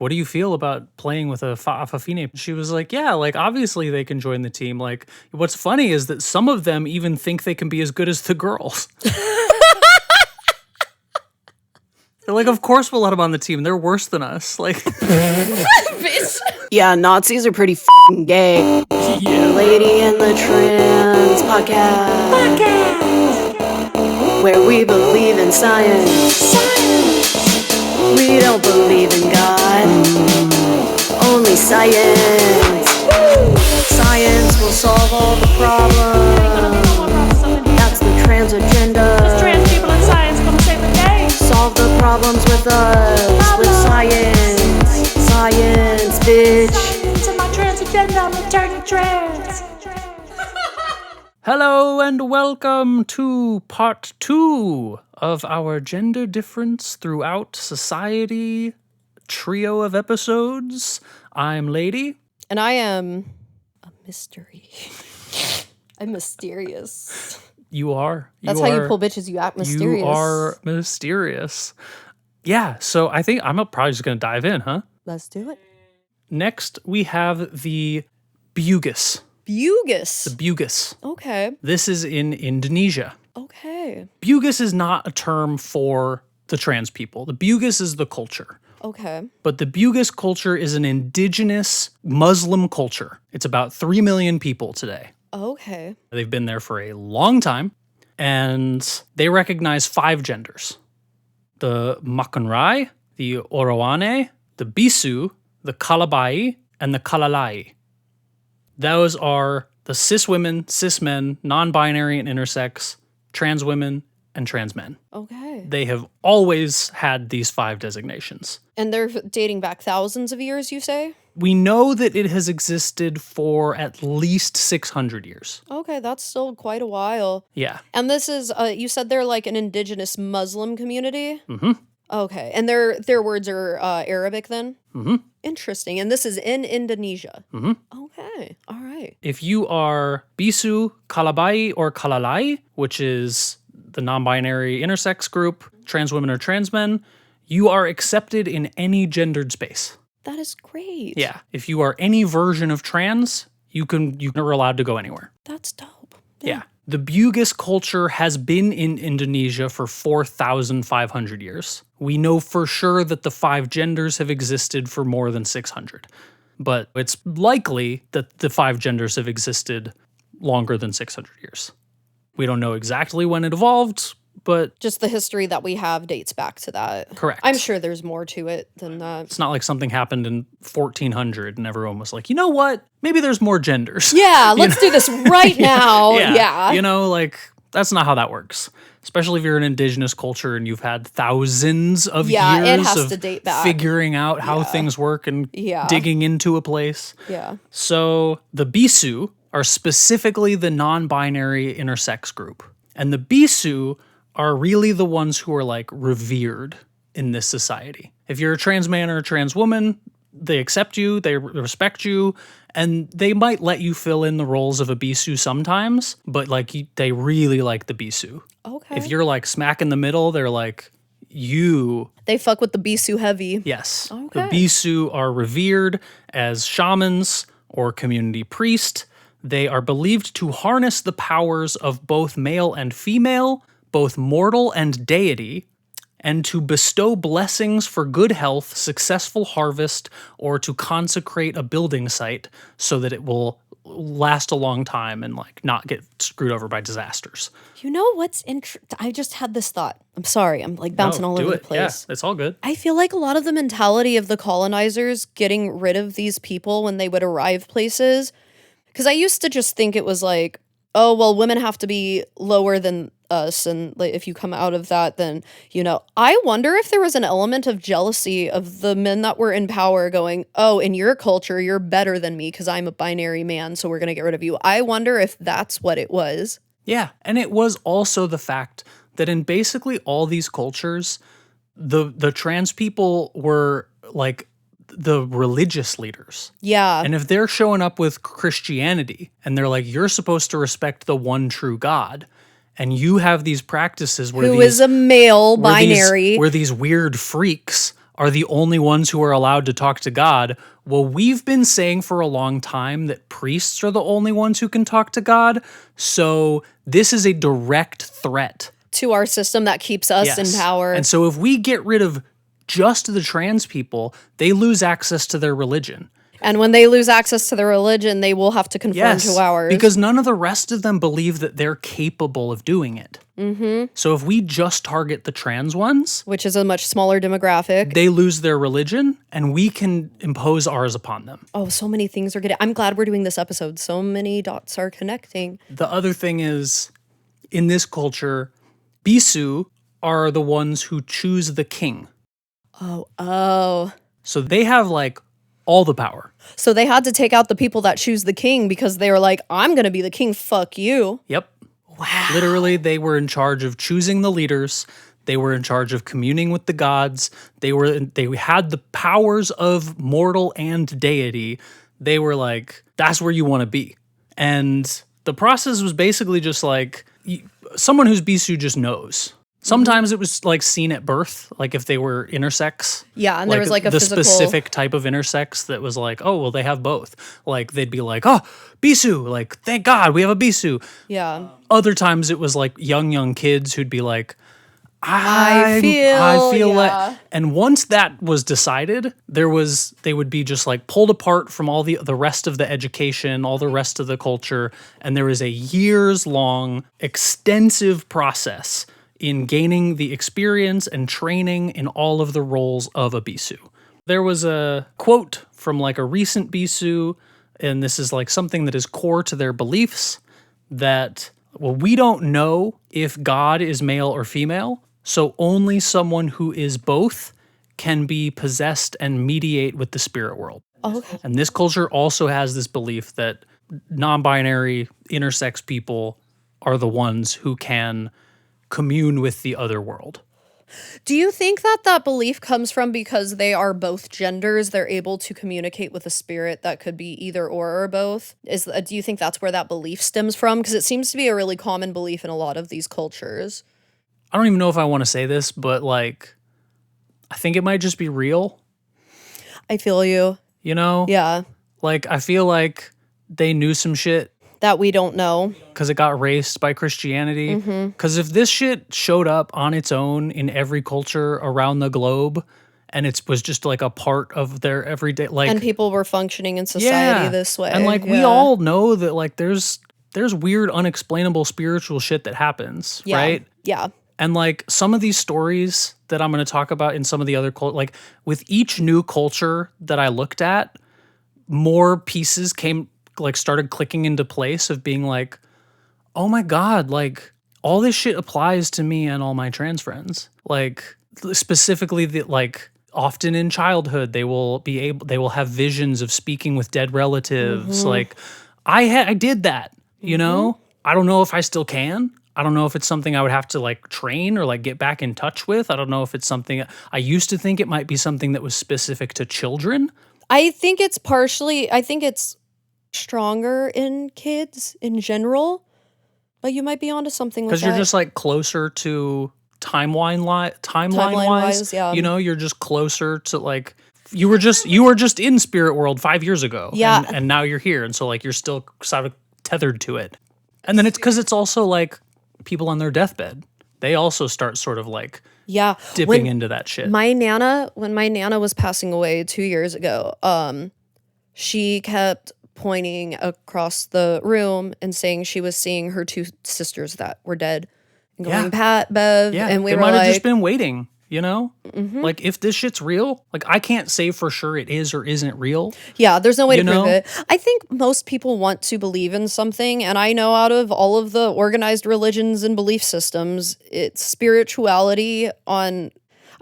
what do you feel about playing with a Fa'afafine? She was like, yeah, like obviously they can join the team. Like what's funny is that some of them even think they can be as good as the girls. They're like, of course we'll let them on the team. They're worse than us. Like, Bitch. Yeah, Nazis are pretty f***ing gay. yeah. Lady in the Trans podcast. Where we believe in science. We don't believe in God. Only science. Science will solve all the problems. That's the trans agenda. Trans people in science gonna save the day. Solve the problems with us. With science. Science, bitch. To my trans agenda, I'm returning trans. Hello and welcome to part 2 of our gender difference throughout society trio of episodes. I'm Lady. And I am a mystery. I'm mysterious. You are. That's how you pull bitches, you act mysterious. You are mysterious. Yeah, so I think I'm probably just going to dive in, huh? Let's do it. Next, we have the Bugis. Bugis. The Bugis. Okay. This is in Indonesia. Okay. Bugis is not a term for the trans people. The Bugis is the culture. Okay. But the Bugis culture is an indigenous Muslim culture. It's about 3 million people today. Okay. They've been there for a long time, and they recognize 5 genders. The Makanrai, the Oroane, the Bisu, the Kalabai, and the Kalalai. Those are the cis women, cis men, non-binary and intersex, trans women, and trans men. Okay. They have always had these 5 designations. And they're dating back thousands of years, you say? We know that it has existed for at least 600 years. Okay, that's still quite a while. Yeah. And this is, you said they're like an indigenous Muslim community? Mm-hmm. Okay. And their words are Arabic then? Mm-hmm. Interesting. And this is in Indonesia? Mm-hmm. Okay. All right. If you are Bisu, Kalabai, or Kalalai, which is the non-binary intersex group, trans women or trans men, you are accepted in any gendered space. That is great. Yeah. If you are any version of trans, you are allowed to go anywhere. That's dope. Yeah. The Bugis culture has been in Indonesia for 4,500 years. We know for sure that the 5 genders have existed for more than 600. But it's likely that the 5 genders have existed longer than 600 years. We don't know exactly when it evolved, but Just the history that we have dates back to that. correct. I'm sure there's more to it than that. It's not like something happened in 1400 and everyone was like, you know what? Maybe there's more genders. Yeah, let's do this right now. Yeah. You know, like, that's not how that works. Especially if you're an indigenous culture and you've had thousands of Yeah, it years has of to date back. figuring out how Yeah. things work and Yeah. digging into a place. Yeah. So the Bisu are specifically the non-binary intersex group. And the Bisu are really the ones who are like revered in this society. If you're a trans man or a trans woman, they accept you, they respect you, and they might let you fill in the roles of a Bisu sometimes, but like they really like the Bisu. Okay. If you're like smack in the middle, they're like, you. They fuck with the Bisu heavy. Yes. Okay. The Bisu are revered as shamans or community priests. They are believed to harness the powers of both male and female, both mortal and deity, and to bestow blessings for good health, successful harvest, or to consecrate a building site so that it will last a long time and like not get screwed over by disasters. You know what's I just had this thought. I'm sorry. I'm like bouncing all do over it. the place. Yeah, it's all good. I feel like a lot of the mentality of the colonizers getting rid of these people when they would arrive places, because I used to just think it was like, oh, well, women have to be lower than us, and like, if you come out of that, then, you know, I wonder if there was an element of jealousy of the men that were in power going, oh, in your culture, you're better than me because I'm a binary man, so we're going to get rid of you. I wonder if that's what it was. Yeah, and it was also the fact that in basically all these cultures, the trans people were like the religious leaders. Yeah. And if they're showing up with Christianity and they're like, you're supposed to respect the one true God, and you have these practices where Who is a male binary. where these weird freaks are the only ones who are allowed to talk to God. Well, we've been saying for a long time that priests are the only ones who can talk to God. So this is a direct threat To our system that keeps us in power. And so if we get rid of just the trans people, they lose access to their religion. And when they lose access to their religion, they will have to conform to ours. Because none of the rest of them believe that they're capable of doing it. So if we just target the trans ones, which is a much smaller demographic, they lose their religion and we can impose ours upon them. Oh, so many things are good. I'm glad we're doing this episode. So many dots are connecting. The other thing is, in this culture, Bisu are the ones who choose the king. Oh. So they have like all the power. So they had to take out the people that choose the king because they were like, I'm going to be the king, fuck you. Yep. Wow. Literally, they were in charge of choosing the leaders. They were in charge of communing with the gods. They had the powers of mortal and deity. They were like, that's where you want to be. And the process was basically just like, someone who's Bisu just knows. Sometimes it was like seen at birth, like if they were intersex. Yeah, and there was like a physical... specific type of intersex that was like, oh, well, they have both. Like they'd be like, oh, Bisu, like thank God we have a Bisu. Yeah. Other times it was like young kids who'd be like, I feel like, and once that was decided, they would be just like pulled apart from all the rest of the education, all the rest of the culture, and there was a years-long, extensive process in gaining the experience and training in all of the roles of a Bisu. There was a quote from like a recent Bisu, and this is like something that is core to their beliefs, that, well, we don't know if God is male or female, so only someone who is both can be possessed and mediate with the spirit world. Okay. And this culture also has this belief that non-binary, intersex people are the ones who can commune with the other world. Do you think that belief comes from because they are both genders, they're able to communicate with a spirit that could be either or both? Do you think that's where that belief stems from? Because it seems to be a really common belief in a lot of these cultures. I don't even know if I want to say this, but like, I think it might just be real. I feel you. You know? Yeah. Like, I feel like they knew some shit that we don't know. Because it got erased by Christianity. Because if this shit showed up on its own in every culture around the globe, and it was just like a part of their everyday, like, and people were functioning in society this way. And like, we all know that like there's weird, unexplainable spiritual shit that happens, right? Yeah. And like some of these stories that I'm going to talk about in some of the other cultures, like with each new culture that I looked at, more pieces started clicking into place of being like, oh my God, like all this shit applies to me and all my trans friends. Like specifically like often in childhood, they will have visions of speaking with dead relatives. Like I did that, you know? I don't know if I still can. I don't know if it's something I would have to like train or like get back in touch with. I don't know if it's something I used to think it might be something that was specific to children. I think it's stronger in kids in general, but you might be onto something with that. Because you're just like closer to timeline wise, yeah. You know, you're just closer to like you were just in spirit world 5 years ago, yeah, and now you're here, and so like you're still sort of tethered to it. And then it's because it's also like people on their deathbed, they also start sort of like dipping into that shit. When my nana was passing away 2 years ago, she kept pointing across the room and saying she was seeing her two sisters that were dead and going, Pat, Bev, and we were might like, have just been waiting, you know? Like if this shit's real, like I can't say for sure it is or isn't real. Yeah, there's no way to prove it. I think most people want to believe in something, and I know out of all of the organized religions and belief systems, it's spirituality I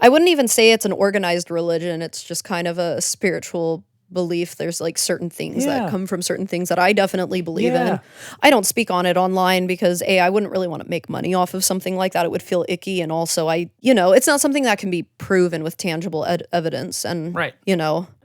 wouldn't even say it's an organized religion, it's just kind of a spiritual belief. There's like certain things that come from certain things that I definitely believe in. I don't speak on it online because I wouldn't really want to make money off of something like that. It would feel icky, and also it's not something that can be proven with tangible evidence, and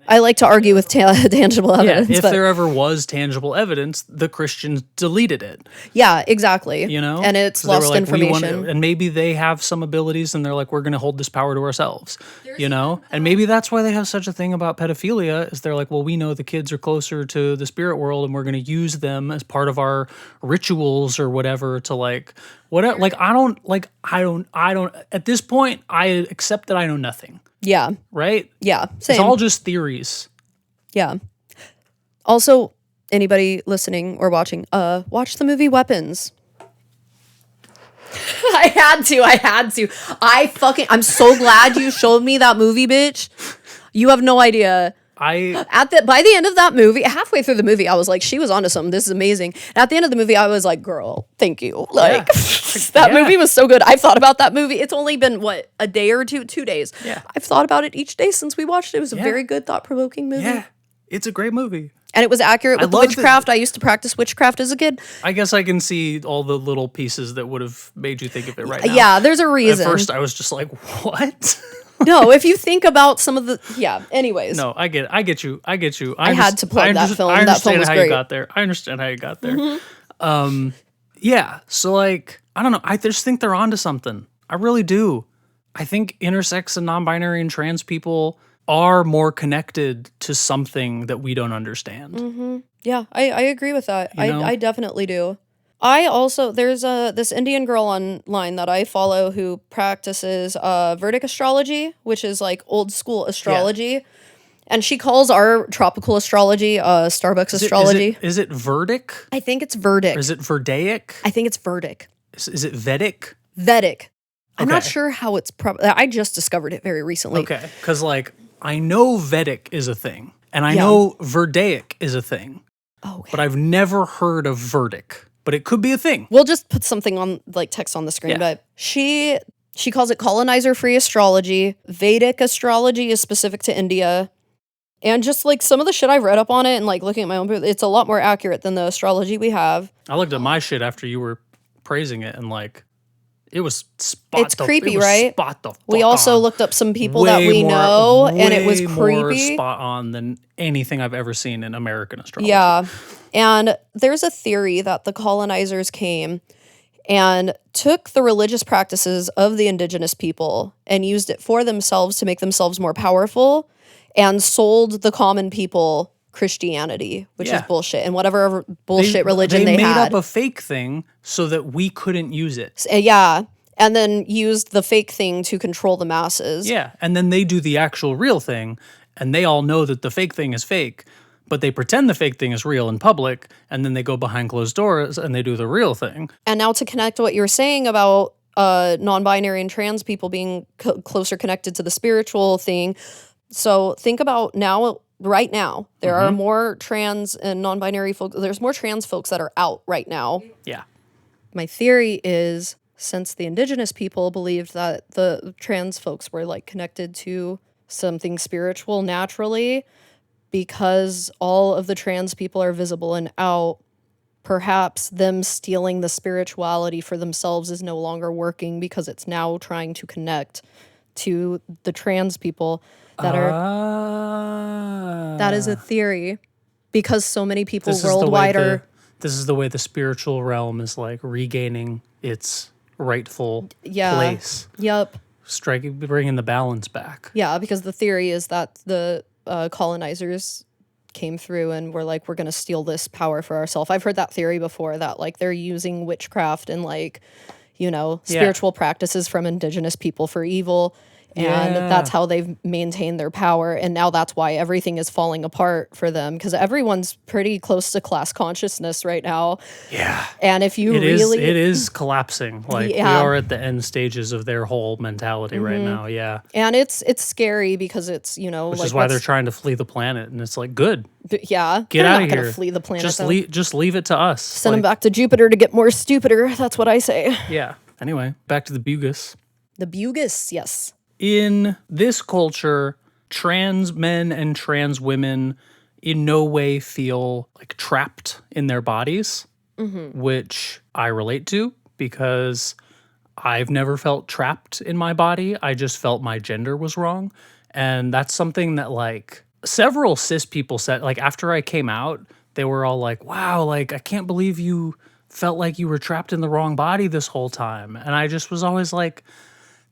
I like to argue with tangible evidence. If but there ever was tangible evidence, the Christians deleted it. yeah, exactly. And it's 'Cause they were lost like, information. and maybe they have some abilities, and they're like, we're going to hold this power to ourselves. And maybe that's why they have such a thing about pedophilia. Is they're like, well, we know the kids are closer to the spirit world, and we're going to use them as part of our rituals or whatever to whatever. I don't. At this point, I accept that I know nothing. Yeah. Right. Yeah. Same. It's all just theories. Yeah. Also, anybody listening or watching, watch the movie Weapons. I had to. I'm so glad you showed me that movie, bitch. You have no idea. By the end of that movie, halfway through the movie, I was like, she was onto something. This is amazing. And at the end of the movie, I was like, girl, thank you. That movie was so good. I've thought about that movie. It's only been a day or 2 days. Yeah. I've thought about it each day since we watched it. It was a very good, thought-provoking movie. Yeah. It's a great movie. And it was accurate with the witchcraft. I used to practice witchcraft as a kid. I guess I can see all the little pieces that would have made you think of it right now. Yeah, there's a reason. At first, I was just like, what? No, if you think about some of the... Yeah, anyways. No, I get you. I had to plug that film. I That film understand was how great. you got there. I understand how you got there. Yeah, so I don't know. I just think they're onto something. I really do. I think intersex and non-binary and trans people are more connected to something that we don't understand. Yeah, I agree with that. I definitely do. I also, there's this Indian girl online that I follow who practices Vedic astrology, which is like old school astrology. Yeah. And she calls our tropical astrology Starbucks astrology. Is it Verdic? I think it's Verdic. Or is it Verdaic? I think it's Verdic. Is it Vedic? Vedic. I'm not Okay. sure how it's I just discovered it very recently. Okay, because I know Vedic is a thing, and I know Verdaic is a thing, Okay. but I've never heard of Verdic. But it could be a thing. We'll just put something on text on the screen. Yeah. But she calls it colonizer-free astrology. Vedic astrology is specific to India. And just some of the shit I've read up on it and looking at my own, it's a lot more accurate than the astrology we have. I looked at my shit after you were praising it, and it was spot. It's creepy, right? Spot the fuck We also on. looked up some people that we know, and it was way more creepy. spot on than anything I've ever seen in American astrology. Yeah. And there's a theory that the colonizers came and took the religious practices of the indigenous people and used it for themselves to make themselves more powerful and sold the common people Christianity, which is bullshit, and whatever bullshit religion they made had. up a fake thing so that we couldn't use it. Yeah. And then used the fake thing to control the masses. Yeah. And then they do the actual real thing, and they all know that the fake thing is fake, but they pretend the fake thing is real in public, and then they go behind closed doors and they do the real thing. And now to connect to what you're saying about non-binary and trans people being closer connected to the spiritual thing. So think about right now, there are more trans and non-binary folks. There's more trans folks that are out right now. Yeah. My theory is, since the indigenous people believed that the trans folks were connected to something spiritual naturally, because all of the trans people are visible and out, perhaps them stealing the spirituality for themselves is no longer working because it's now trying to connect to the trans people that are... That is a theory, because so many people worldwide are... This is the way the spiritual realm is regaining its rightful place. Yep. Bringing the balance back. Yeah, because the theory is that the colonizers came through and were we're going to steal this power for ourselves. I've heard that theory before, that they're using witchcraft and spiritual practices from indigenous people for evil. And that's how they've maintained their power. And now that's why everything is falling apart for them, because everyone's pretty close to class consciousness right now. Yeah. And if you it really... is collapsing. We are at the end stages of their whole mentality right now. Yeah. And it's scary because it's, Which is why they're trying to flee the planet. And it's good. Yeah. Get they're out not of gonna here. Flee the planet. Just leave it to us. Send them back to Jupiter to get more stupider. That's what I say. Yeah. Anyway, back to the Bugis. The Bugis, yes. In this culture, trans men and trans women in no way feel trapped in their bodies, which I relate to because I've never felt trapped in my body. I just felt my gender was wrong. And that's something that several cis people said, like, after I came out, they were all like, wow, like, I can't believe you felt like you were trapped in the wrong body this whole time. And I just was always like,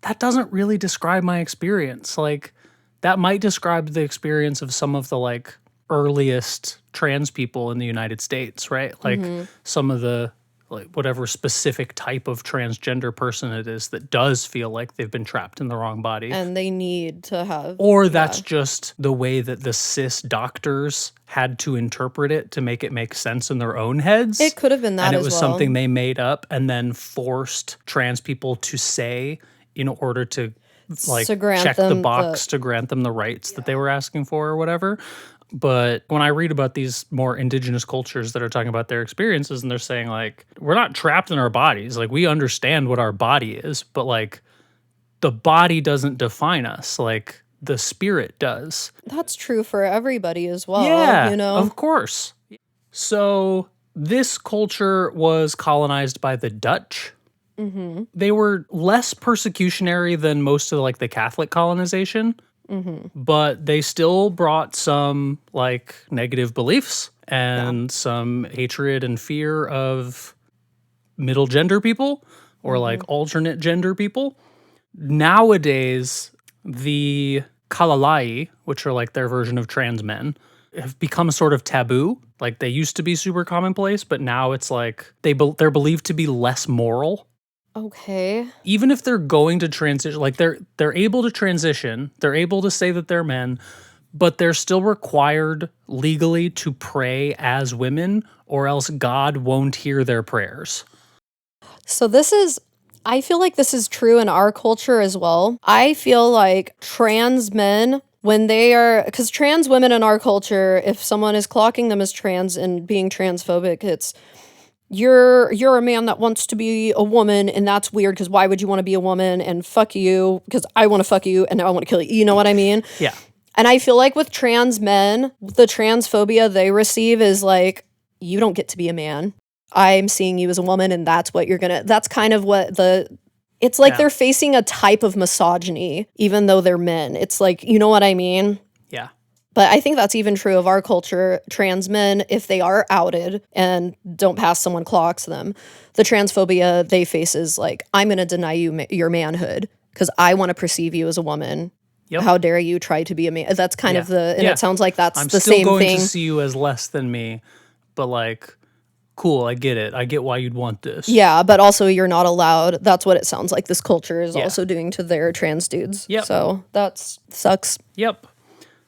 that doesn't really describe my experience. Like, that might describe the experience of some of the like earliest trans people in the United States, right? Like some of the like whatever specific type of transgender person it is that does feel like they've been trapped in the wrong body. And they need to have Or that's just the way that the cis doctors had to interpret it to make it make sense in their own heads. It could have been that and it as was well. something they made up and then forced trans people to say in order to like To grant check the them box to grant them the rights that they were asking for or whatever. But when I read about these more indigenous cultures that are talking about their experiences and they're saying like, we're not trapped in our bodies. Like we understand what our body is, but like the body doesn't define us. Like the spirit does. That's true for everybody as well. Yeah, You know? of course. So this culture was colonized by the Dutch. They were less persecutionary than most of like the Catholic colonization, but they still brought some like negative beliefs and some hatred and fear of middle gender people or like alternate gender people. Nowadays, the kalalai, which are like their version of trans men, have become sort of taboo. Like they used to be super commonplace, but now it's like they're believed to be less moral. Okay. Even if they're going to transition, like they're able to transition, they're able to say that they're men, but they're still required legally to pray as women, or else God won't hear their prayers. So I feel like this is true in our culture as well. I feel like trans men, because trans women in our culture, if someone is clocking them as trans and being transphobic, it's, you're a man that wants to be a woman, and that's weird because why would you want to be a woman? And fuck you, because I want to fuck you and now I want to kill you. You know what I mean? Yeah. And I feel like with trans men, the transphobia they receive is like, you don't get to be a man. I'm seeing you as a woman, and that's kind of what it's like they're facing a type of misogyny, even though they're men. It's like, you know what I mean? Yeah. But I think that's even true of our culture. Trans men, if they are outed and don't pass someone clocks them, the transphobia they face is like, I'm going to deny you your manhood because I want to perceive you as a woman. Yep. How dare you try to be a man? That's kind of it sounds like that's I'm the still same going thing. to see you as less than me, but like, cool, I get it. I get why you'd want this. Yeah, but also you're not allowed. That's what it sounds like this culture is also doing to their trans dudes. Yep. So that sucks. Yep.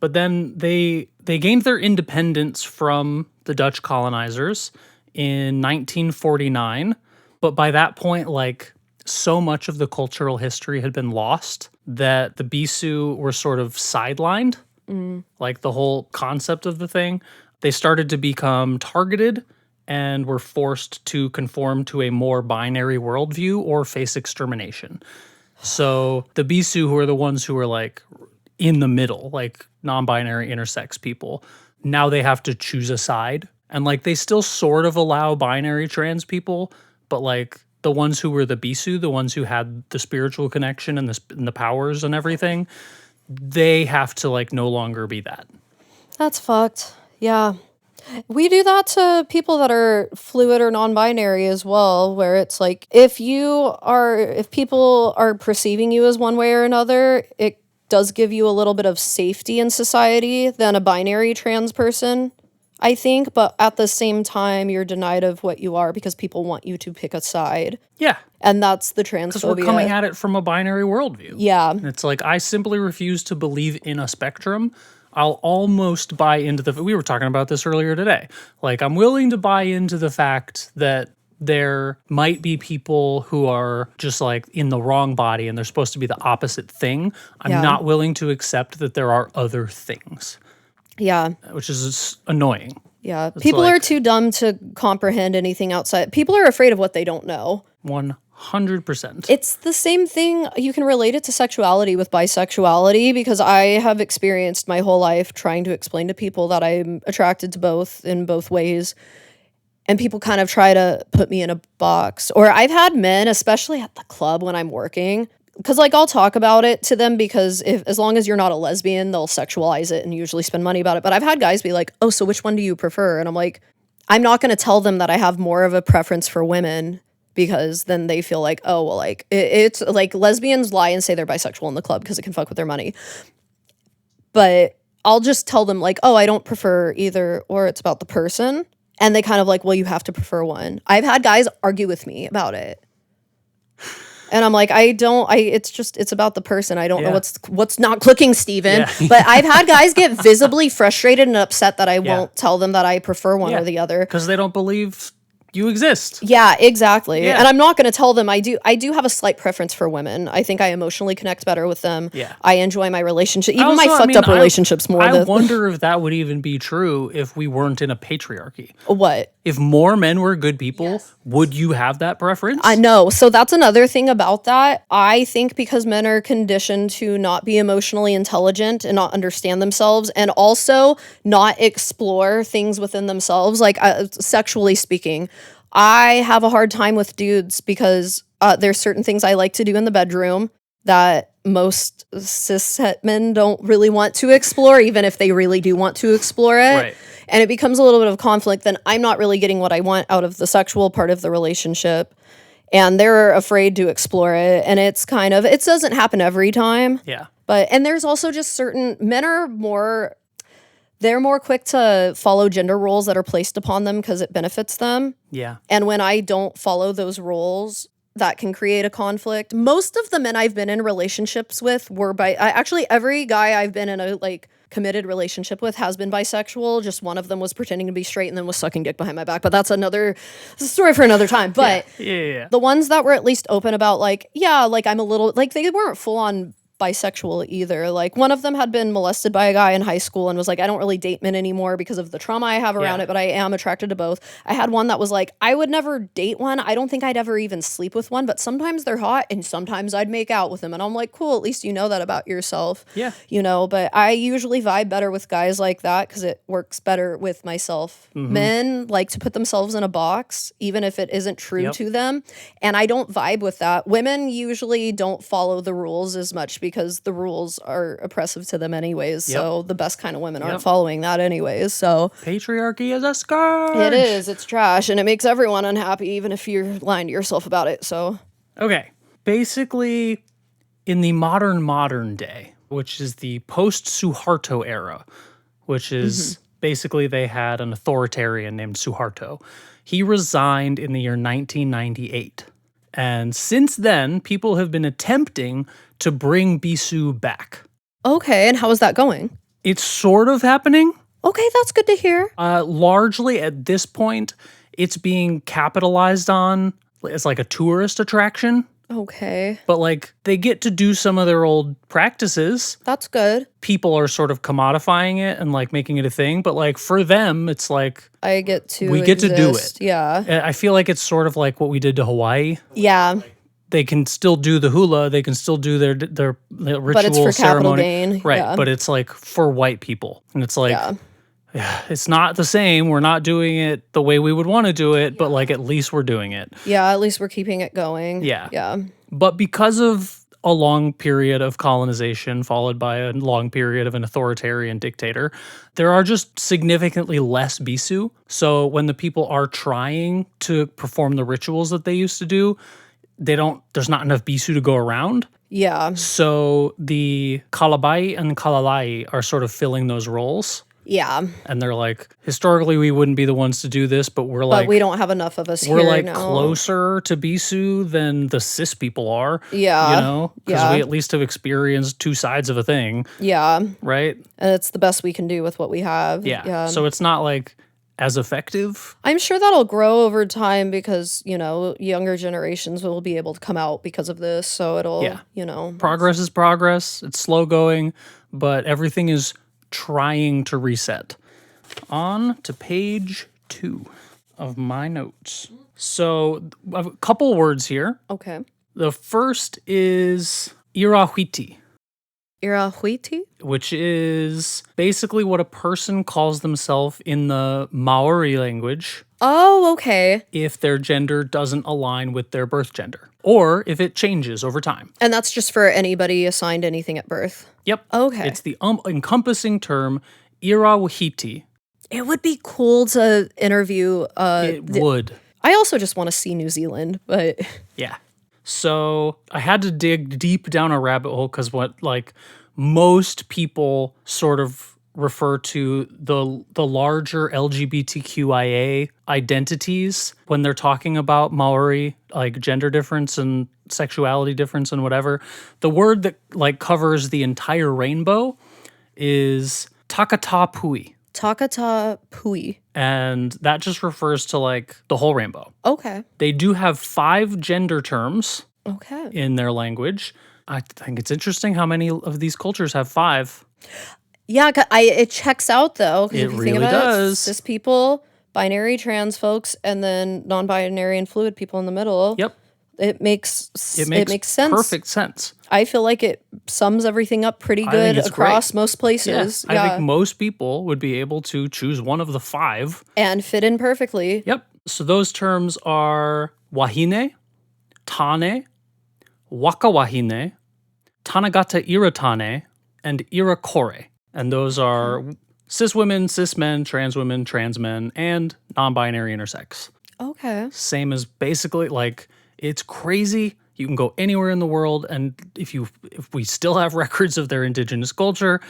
But then they gained their independence from the Dutch colonizers in 1949. But by that point, like so much of the cultural history had been lost that the Bisu were sort of sidelined. Like the whole concept of the thing. They started to become targeted and were forced to conform to a more binary worldview or face extermination. So the Bisu, who are the ones who are like in the middle, like non-binary intersex people, now they have to choose a side. And like they still sort of allow binary trans people, but like the ones who were the Bisu, the ones who had the spiritual connection and the powers and everything, they have to like no longer be that. That's fucked. Yeah. We do that to people that are fluid or non-binary as well, where it's like if people are perceiving you as one way or another, it does give you a little bit of safety in society than a binary trans person, I think. But at the same time, you're denied of what you are because people want you to pick a side. Yeah. And that's the Because transphobia. we're coming at it from a binary worldview. Yeah. It's like, I simply refuse to believe in a spectrum. I'll almost buy into we were talking about this earlier today. Like, I'm willing to buy into the fact that there might be people who are just like in the wrong body and they're supposed to be the opposite thing. I'm not willing to accept that there are other things. Yeah. Which is annoying. Yeah. People are too dumb to comprehend anything outside. People are afraid of what they don't know. 100%. It's the same thing. You can relate it to sexuality with bisexuality because I have experienced my whole life trying to explain to people that I'm attracted to both in both ways. And people kind of try to put me in a box. Or I've had men, especially at the club when I'm working, because like I'll talk about it to them because as long as you're not a lesbian, they'll sexualize it and usually spend money about it. But I've had guys be like, oh, so which one do you prefer? And I'm like, I'm not going to tell them that I have more of a preference for women because then they feel like, oh, well, like it's like lesbians lie and say they're bisexual in the club because it can fuck with their money. But I'll just tell them like, oh, I don't prefer either, or it's about the person. And they kind of like, well, you have to prefer one. I've had guys argue with me about it. And I'm like, it's about the person. I don't know what's not clicking, Steven. Yeah. But I've had guys get visibly frustrated and upset that I won't tell them that I prefer one or the other. Because they don't believe you exist. Yeah, exactly. Yeah. And I'm not going to tell them I do have a slight preference for women. I think I emotionally connect better with them. Yeah. I enjoy my relationship, even Also, my fucked up relationships more. I wonder if that would even be true if we weren't in a patriarchy. What? If more men were good people, would you have that preference? I know. So that's another thing about that. I think because men are conditioned to not be emotionally intelligent and not understand themselves and also not explore things within themselves, like sexually speaking, I have a hard time with dudes because there's certain things I like to do in the bedroom that most cis men don't really want to explore, even if they really do want to explore it. Right. And it becomes a little bit of conflict, then I'm not really getting what I want out of the sexual part of the relationship. And they're afraid to explore it. And it's kind of, it doesn't happen every time. Yeah. And there's also just certain, men are more, they're more quick to follow gender roles that are placed upon them because it benefits them. Yeah. And when I don't follow those roles, that can create a conflict. Most of the men I've been in relationships with were actually every guy I've been in a like committed relationship with has been bisexual. Just one of them was pretending to be straight and then was sucking dick behind my back. But that's another story for another time. But Yeah. the ones that were at least open about like, yeah, like I'm a little, like they weren't full on bisexual either. Like one of them had been molested by a guy in high school and was like, I don't really date men anymore because of the trauma I have around it, but I am attracted to both. I had one that was like, I would never date one. I don't think I'd ever even sleep with one, but sometimes they're hot and sometimes I'd make out with them. And I'm like, cool, at least you know that about yourself. Yeah. You know, but I usually vibe better with guys like that because it works better with myself. Men like to put themselves in a box, even if it isn't true to them. And I don't vibe with that. Women usually don't follow the rules as much because the rules are oppressive to them anyways. So the best kind of women aren't following that anyways. So Patriarchy is a scourge. it is. It's trash. And it makes everyone unhappy, even if you're lying to yourself about it. So Okay. Basically, in the modern day, which is the post-Suharto era, which is basically they had an authoritarian named Suharto. He resigned in the year 1998. And since then, people have been attempting to bring Bisu back. okay. And how is that going? It's sort of happening. Okay, that's good to hear. Largely at this point, it's being capitalized on as like a tourist attraction. Okay, But like they get to do some of their old practices. that's good. People are sort of commodifying it and like making it a thing. But like for them, it's like I get to we get to do exist. it. Yeah. I feel like it's sort of like what we did to Hawaii. Yeah. They can still do the hula. They can still do their ritual But it's for capital ceremony. gain. Right. Yeah. But it's like for white people. And it's like, Yeah. it's not the same. We're not doing it the way we would want to do it, but like at least we're doing it. Yeah, at least we're keeping it going. Yeah. Yeah. But because of a long period of colonization followed by a long period of an authoritarian dictator, there are just significantly less Bisu. So when the people are trying to perform the rituals that they used to do, there's not enough Bisu to go around. Yeah. So the Kalabai and Kalalai are sort of filling those roles. Yeah. And they're like, historically, we wouldn't be the ones to do this, but we're like, But we don't have enough of us here we're like now. closer to Bisu than the cis people are. Yeah. You know? Because Yeah. we at least have experienced two sides of a thing, Yeah. right? And it's the best we can do with what we have. Yeah. So it's not like as effective. I'm sure that'll grow over time because, you know, younger generations will be able to come out because of this. So it'll, you know. Progress is progress. It's slow going, but everything is trying to reset. On to page 2 of my notes. So I have a couple words here. Okay. The first is Irawhiti. Irawhiti? which is basically what a person calls themselves in the Maori language Oh, okay. if their gender doesn't align with their birth gender, or if it changes over time. And that's just for anybody assigned anything at birth. Yep. Okay. It's the encompassing term Irawhiti. It would be cool to interview. It would. I also just want to see New Zealand, but Yeah. So I had to dig deep down a rabbit hole because what most people sort of refer to the larger LGBTQIA identities when they're talking about Maori, like gender difference and sexuality difference and whatever. The word that covers the entire rainbow is takatapui. Takata Pui. And that just refers to the whole rainbow. Okay. They do have 5 gender terms Okay. in their language. I think it's interesting how many of these cultures have 5. Yeah, it checks out though. 'Cause It if you really think about does. It, cis people, binary trans folks, and then non-binary and fluid people in the middle. Yep. It makes sense. Perfect sense. I feel like it sums everything up pretty I good think it's across great. most places. I think most people would be able to choose one of the 5. And fit in perfectly. Yep. So those terms are wahine, tane, wakawahine, tanagata iratane, and irakore. And those are cis women, cis men, trans men, and non-binary intersex. Okay. Same as basically it's crazy. You can go anywhere in the world, and if we still have records of their indigenous culture,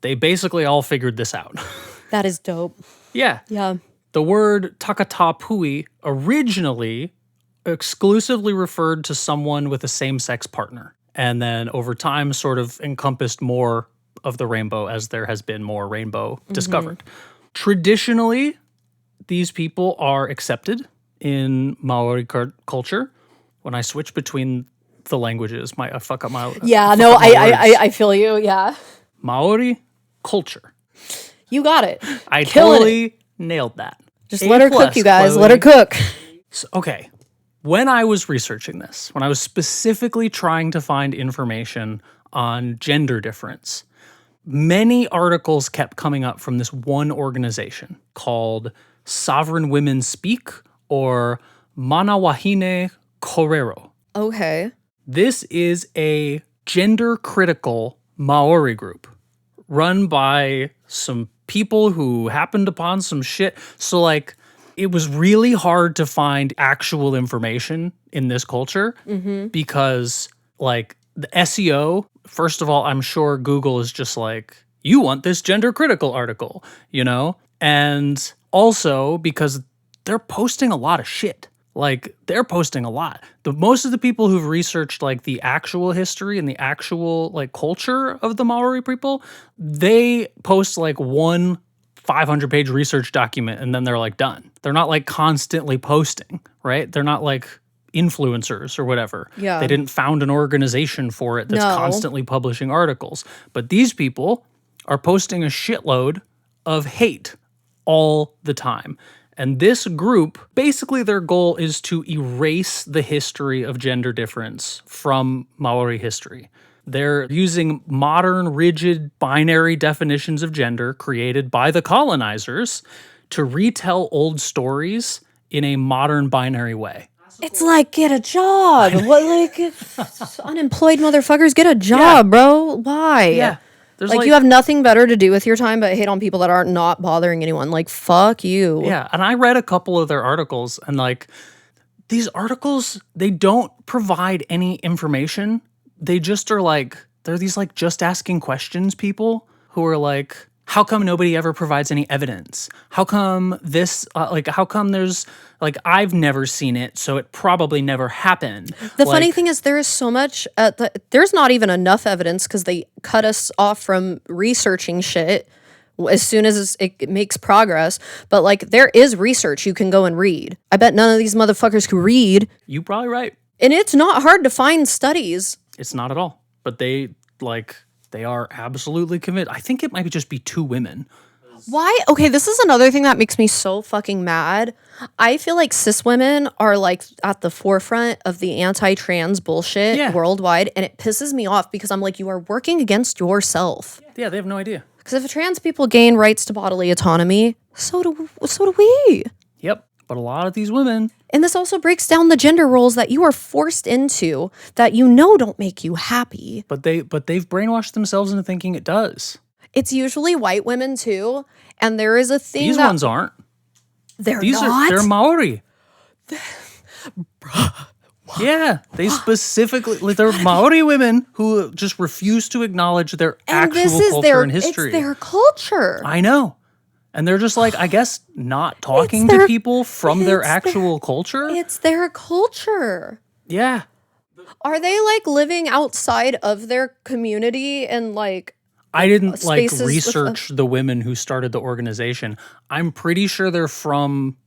they basically all figured this out. That is dope. Yeah. Yeah. The word takatapui originally exclusively referred to someone with a same-sex partner, and then over time sort of encompassed more of the rainbow as there has been more rainbow discovered. Traditionally, these people are accepted in Maori culture. When I switch between the languages, I fuck up my Yeah, fuck no, up my words. I feel you. Yeah. Maori culture. You got it. I Killing totally nailed that. Just A let her plus, cook, you guys. Chloe. Let her cook. So, okay. When I was researching this, when I was specifically trying to find information on gender difference, many articles kept coming up from this one organization called Sovereign Women Speak, or Manawahine Korero. Okay. This is a gender critical Maori group run by some people who happened upon some shit. So it was really hard to find actual information in this culture because the SEO, first of all, I'm sure Google is just you want this gender critical article, And also because they're posting a lot of shit. They're posting a lot. Most of the people who've researched the actual history and the actual culture of the Maori people, they post one 500-page research document and then they're done. They're not constantly posting, right? They're not influencers or whatever. Yeah. They didn't found an organization for it that's No. constantly publishing articles. But these people are posting a shitload of hate all the time. And this group, basically their goal is to erase the history of gender difference from Maori history. They're using modern, rigid, binary definitions of gender created by the colonizers to retell old stories in a modern binary way. It's get a job. What unemployed motherfuckers, get a job, bro. Why? Yeah. There's you have nothing better to do with your time but hate on people that aren't not bothering anyone. Fuck you. Yeah, and I read a couple of their articles, and these articles, they don't provide any information. They just are they're these just asking questions people who are how come nobody ever provides any evidence? How come this, how come there's, I've never seen it, so it probably never happened. The funny thing is there is so much, there's not even enough evidence because they cut us off from researching shit as soon as it makes progress. But there is research you can go and read. I bet none of these motherfuckers can read. You're probably right. And it's not hard to find studies. It's not at all. But they are absolutely convinced. I think it might just be 2 women. Why? Okay, this is another thing that makes me so fucking mad. I feel like cis women are like at the forefront of the anti-trans bullshit worldwide, and it pisses me off because I'm like, you are working against yourself. Yeah, they have no idea. Because if trans people gain rights to bodily autonomy, so do we. Yep. But a lot of these women. And this also breaks down the gender roles that you are forced into that you know don't make you happy. But they've brainwashed themselves into thinking it does. It's usually white women too, and there is a thing These ones aren't. They're they're Māori. Yeah, they specifically they're Maori women who just refuse to acknowledge their actual culture and history. It's their culture. I know. And they're just like, I guess, not talking to people from their actual culture. It's their culture. Yeah. Are they like living outside of their community and like I didn't like research the women who started the organization. I'm pretty sure they're from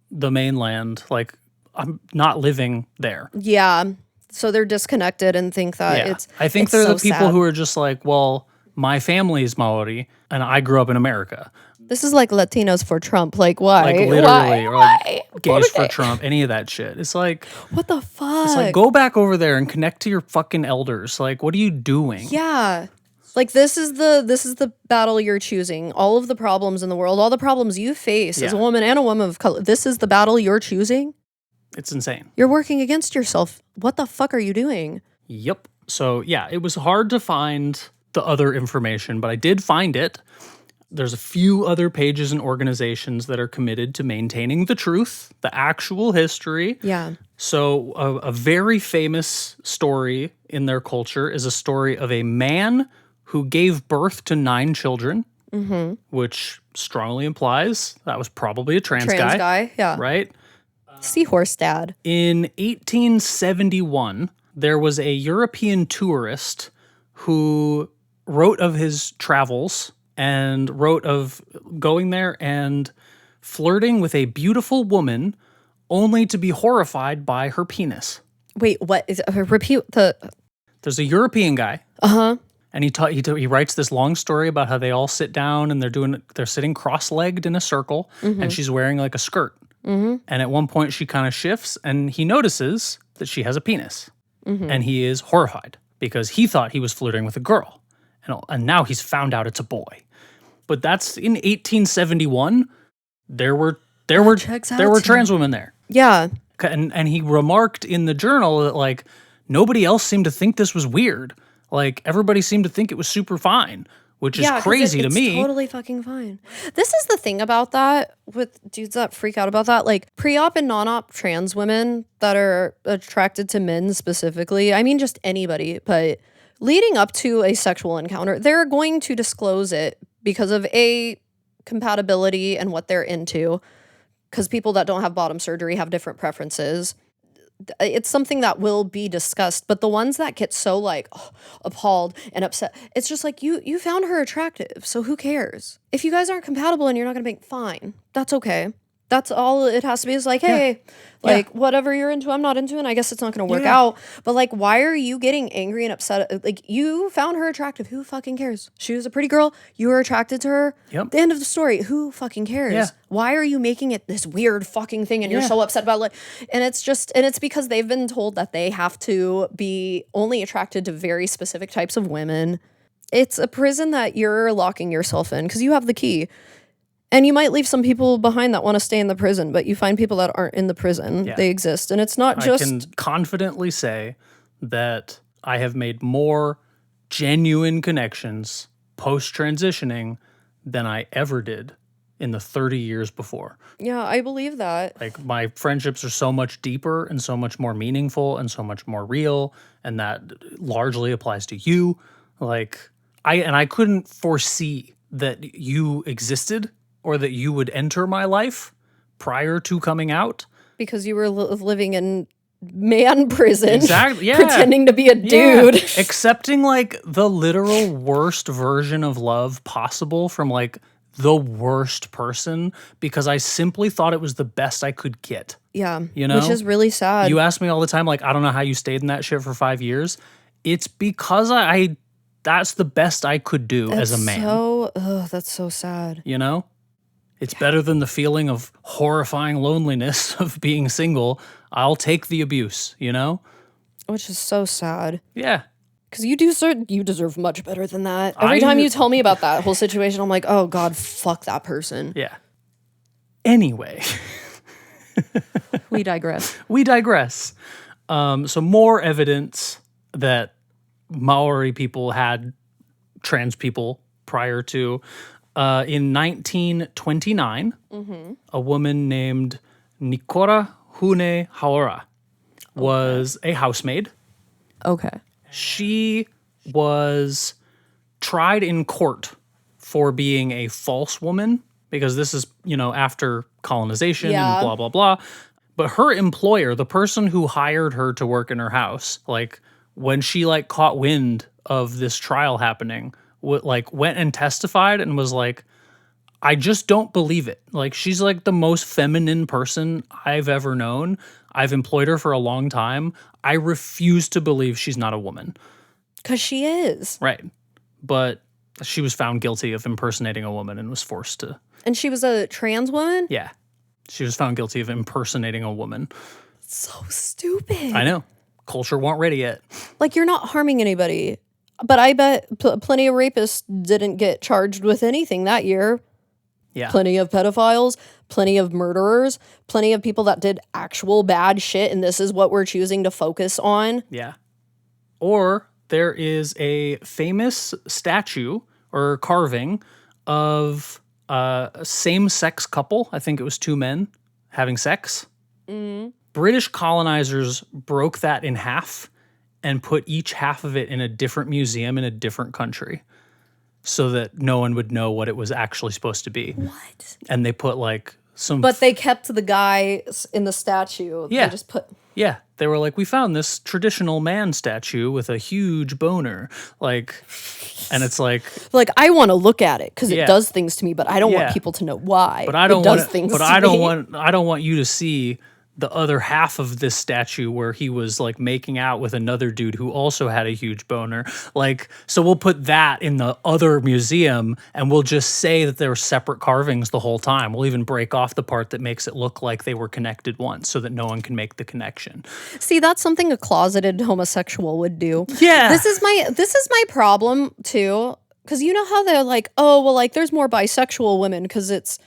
the mainland. Like, I'm not living there. Yeah. So they're disconnected and think that I think they're the people who are just like, well, my family's Maori and I grew up in America. This is like Latinos for Trump. Like, why? Like, literally. Or like gays for Trump. Any of that shit. It's like, what the fuck? It's like, go back over there and connect to your fucking elders. Like, what are you doing? Yeah. Like, this is the battle you're choosing. All of the problems in the world, all the problems you face as a woman and a woman of color, this is the battle you're choosing? It's insane. You're working against yourself. What the fuck are you doing? Yep. So, yeah, it was hard to find the other information, but I did find it. There's a few other pages and organizations that are committed to maintaining the truth, the actual history. Yeah. So a very famous story in their culture is a story of a man who gave birth to 9 children, which strongly implies that was probably a trans guy. Yeah. Right? Seahorse dad. In 1871, there was a European tourist who wrote of his travels and wrote of going there and flirting with a beautiful woman only to be horrified by her penis. Wait, what is it? Repeat the... There's a European guy. Uh-huh. And he writes this long story about how they all sit down and they're sitting cross-legged in a circle and she's wearing like a skirt. And at one point she kind of shifts and he notices that she has a penis. And he is horrified because he thought he was flirting with a girl. And now he's found out it's a boy. But that's in 1871. There were trans women there. Yeah. And he remarked in the journal that like nobody else seemed to think this was weird. Like everybody seemed to think it was super fine, which is crazy to me. It's totally fucking fine. This is the thing about that with dudes that freak out about that. Like pre-op and non-op trans women that are attracted to men specifically. I mean, just anybody, but leading up to a sexual encounter, they're going to disclose it because of compatibility and what they're into. Because people that don't have bottom surgery have different preferences. It's something that will be discussed, but the ones that get so like appalled and upset, it's just like you found her attractive, so who cares? If you guys aren't compatible and you're not gonna make fine, that's okay. That's all it has to be is like, hey, whatever you're into, I'm not into, and I guess it's not going to work out. But like, why are you getting angry and upset? Like, you found her attractive. Who fucking cares? She was a pretty girl. You were attracted to her. Yep. The end of the story. Who fucking cares? Yeah. Why are you making it this weird fucking thing and you're so upset about it? And it's because they've been told that they have to be only attracted to very specific types of women. It's a prison that you're locking yourself in because you have the key. And you might leave some people behind that want to stay in the prison, but you find people that aren't in the prison. Yeah. They exist. And it's not just... I can confidently say that I have made more genuine connections post-transitioning than I ever did in the 30 years before. Yeah, I believe that. Like, my friendships are so much deeper and so much more meaningful and so much more real, and that largely applies to you. Like, I couldn't foresee that you existed or that you would enter my life prior to coming out. Because you were living in man prison. Exactly, yeah. Pretending to be a dude. Yeah. Accepting, like, the literal worst version of love possible from, like, the worst person because I simply thought it was the best I could get. Yeah, you know? Which is really sad. You ask me all the time, like, I don't know how you stayed in that shit for 5 years. It's because that's the best I could do as a man. That's so sad. You know? It's better than the feeling of horrifying loneliness of being single. I'll take the abuse, you know? Which is so sad. Yeah. Because you deserve much better than that. Every time you tell me about that whole situation, I'm like, oh God, fuck that person. Yeah. Anyway. We digress. We digress. So more evidence that Maori people had trans people prior to. In 1929, a woman named Nikora Hune Haora was a housemaid. Okay. She was tried in court for being a false woman because this is, after colonization and blah, blah, blah. But her employer, the person who hired her to work in her house, when she caught wind of this trial happening, went and testified and was like, I just don't believe it. She's the most feminine person I've ever known. I've employed her for a long time. I refuse to believe she's not a woman. 'Cause she is. Right. But she was found guilty of impersonating a woman and was forced to. And she was a trans woman? Yeah. She was found guilty of impersonating a woman. So stupid. I know. Culture weren't ready yet. You're not harming anybody. But I bet plenty of rapists didn't get charged with anything that year. Yeah. Plenty of pedophiles, plenty of murderers, plenty of people that did actual bad shit, and this is what we're choosing to focus on. Yeah. Or there is a famous statue or carving of a same-sex couple. I think it was two men having sex. British colonizers broke that in half and put each half of it in a different museum in a different country so that no one would know what it was actually supposed to be. What? And they put some... But they kept the guy in the statue. Yeah. They just put... Yeah. They were we found this traditional man statue with a huge boner. And it's I want to look at it because Yeah. it does things to me, but I don't Yeah. want people to know why. But I don't it does want things but to I don't me. want you to see the other half of this statue where he was making out with another dude who also had a huge boner. So we'll put that in the other museum and we'll just say that there were separate carvings the whole time. We'll even break off the part that makes it look like they were connected once so that no one can make the connection. See, that's something a closeted homosexual would do. Yeah. This is my problem too. Because you know how they're there's more bisexual women because it's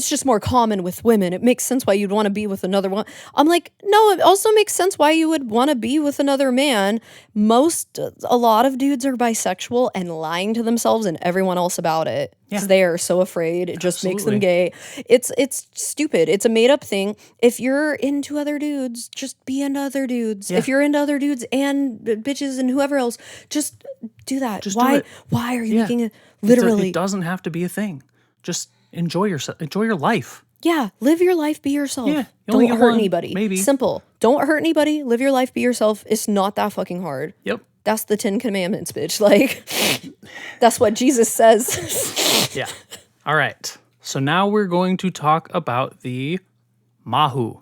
just more common with women. It makes sense why you'd want to be with another one. I'm no, it also makes sense why you would want to be with another man. A lot of dudes are bisexual and lying to themselves and everyone else about it. Because they are so afraid. It just makes them gay. It's stupid. It's a made up thing. If you're into other dudes, just be into other dudes. Yeah. If you're into other dudes and bitches and whoever else, just do that. Just why? do it. Why are you Yeah. making it literally? It doesn't have to be a thing. Just enjoy yourself. Enjoy your life. Yeah, live your life, be yourself. Yeah, you only Don't get hurt one, anybody. maybe. Simple. Don't hurt anybody. Live your life, be yourself. It's not that fucking hard. Yep. That's the 10 Commandments, bitch. That's what Jesus says. Yeah. All right. So now we're going to talk about the Mahu.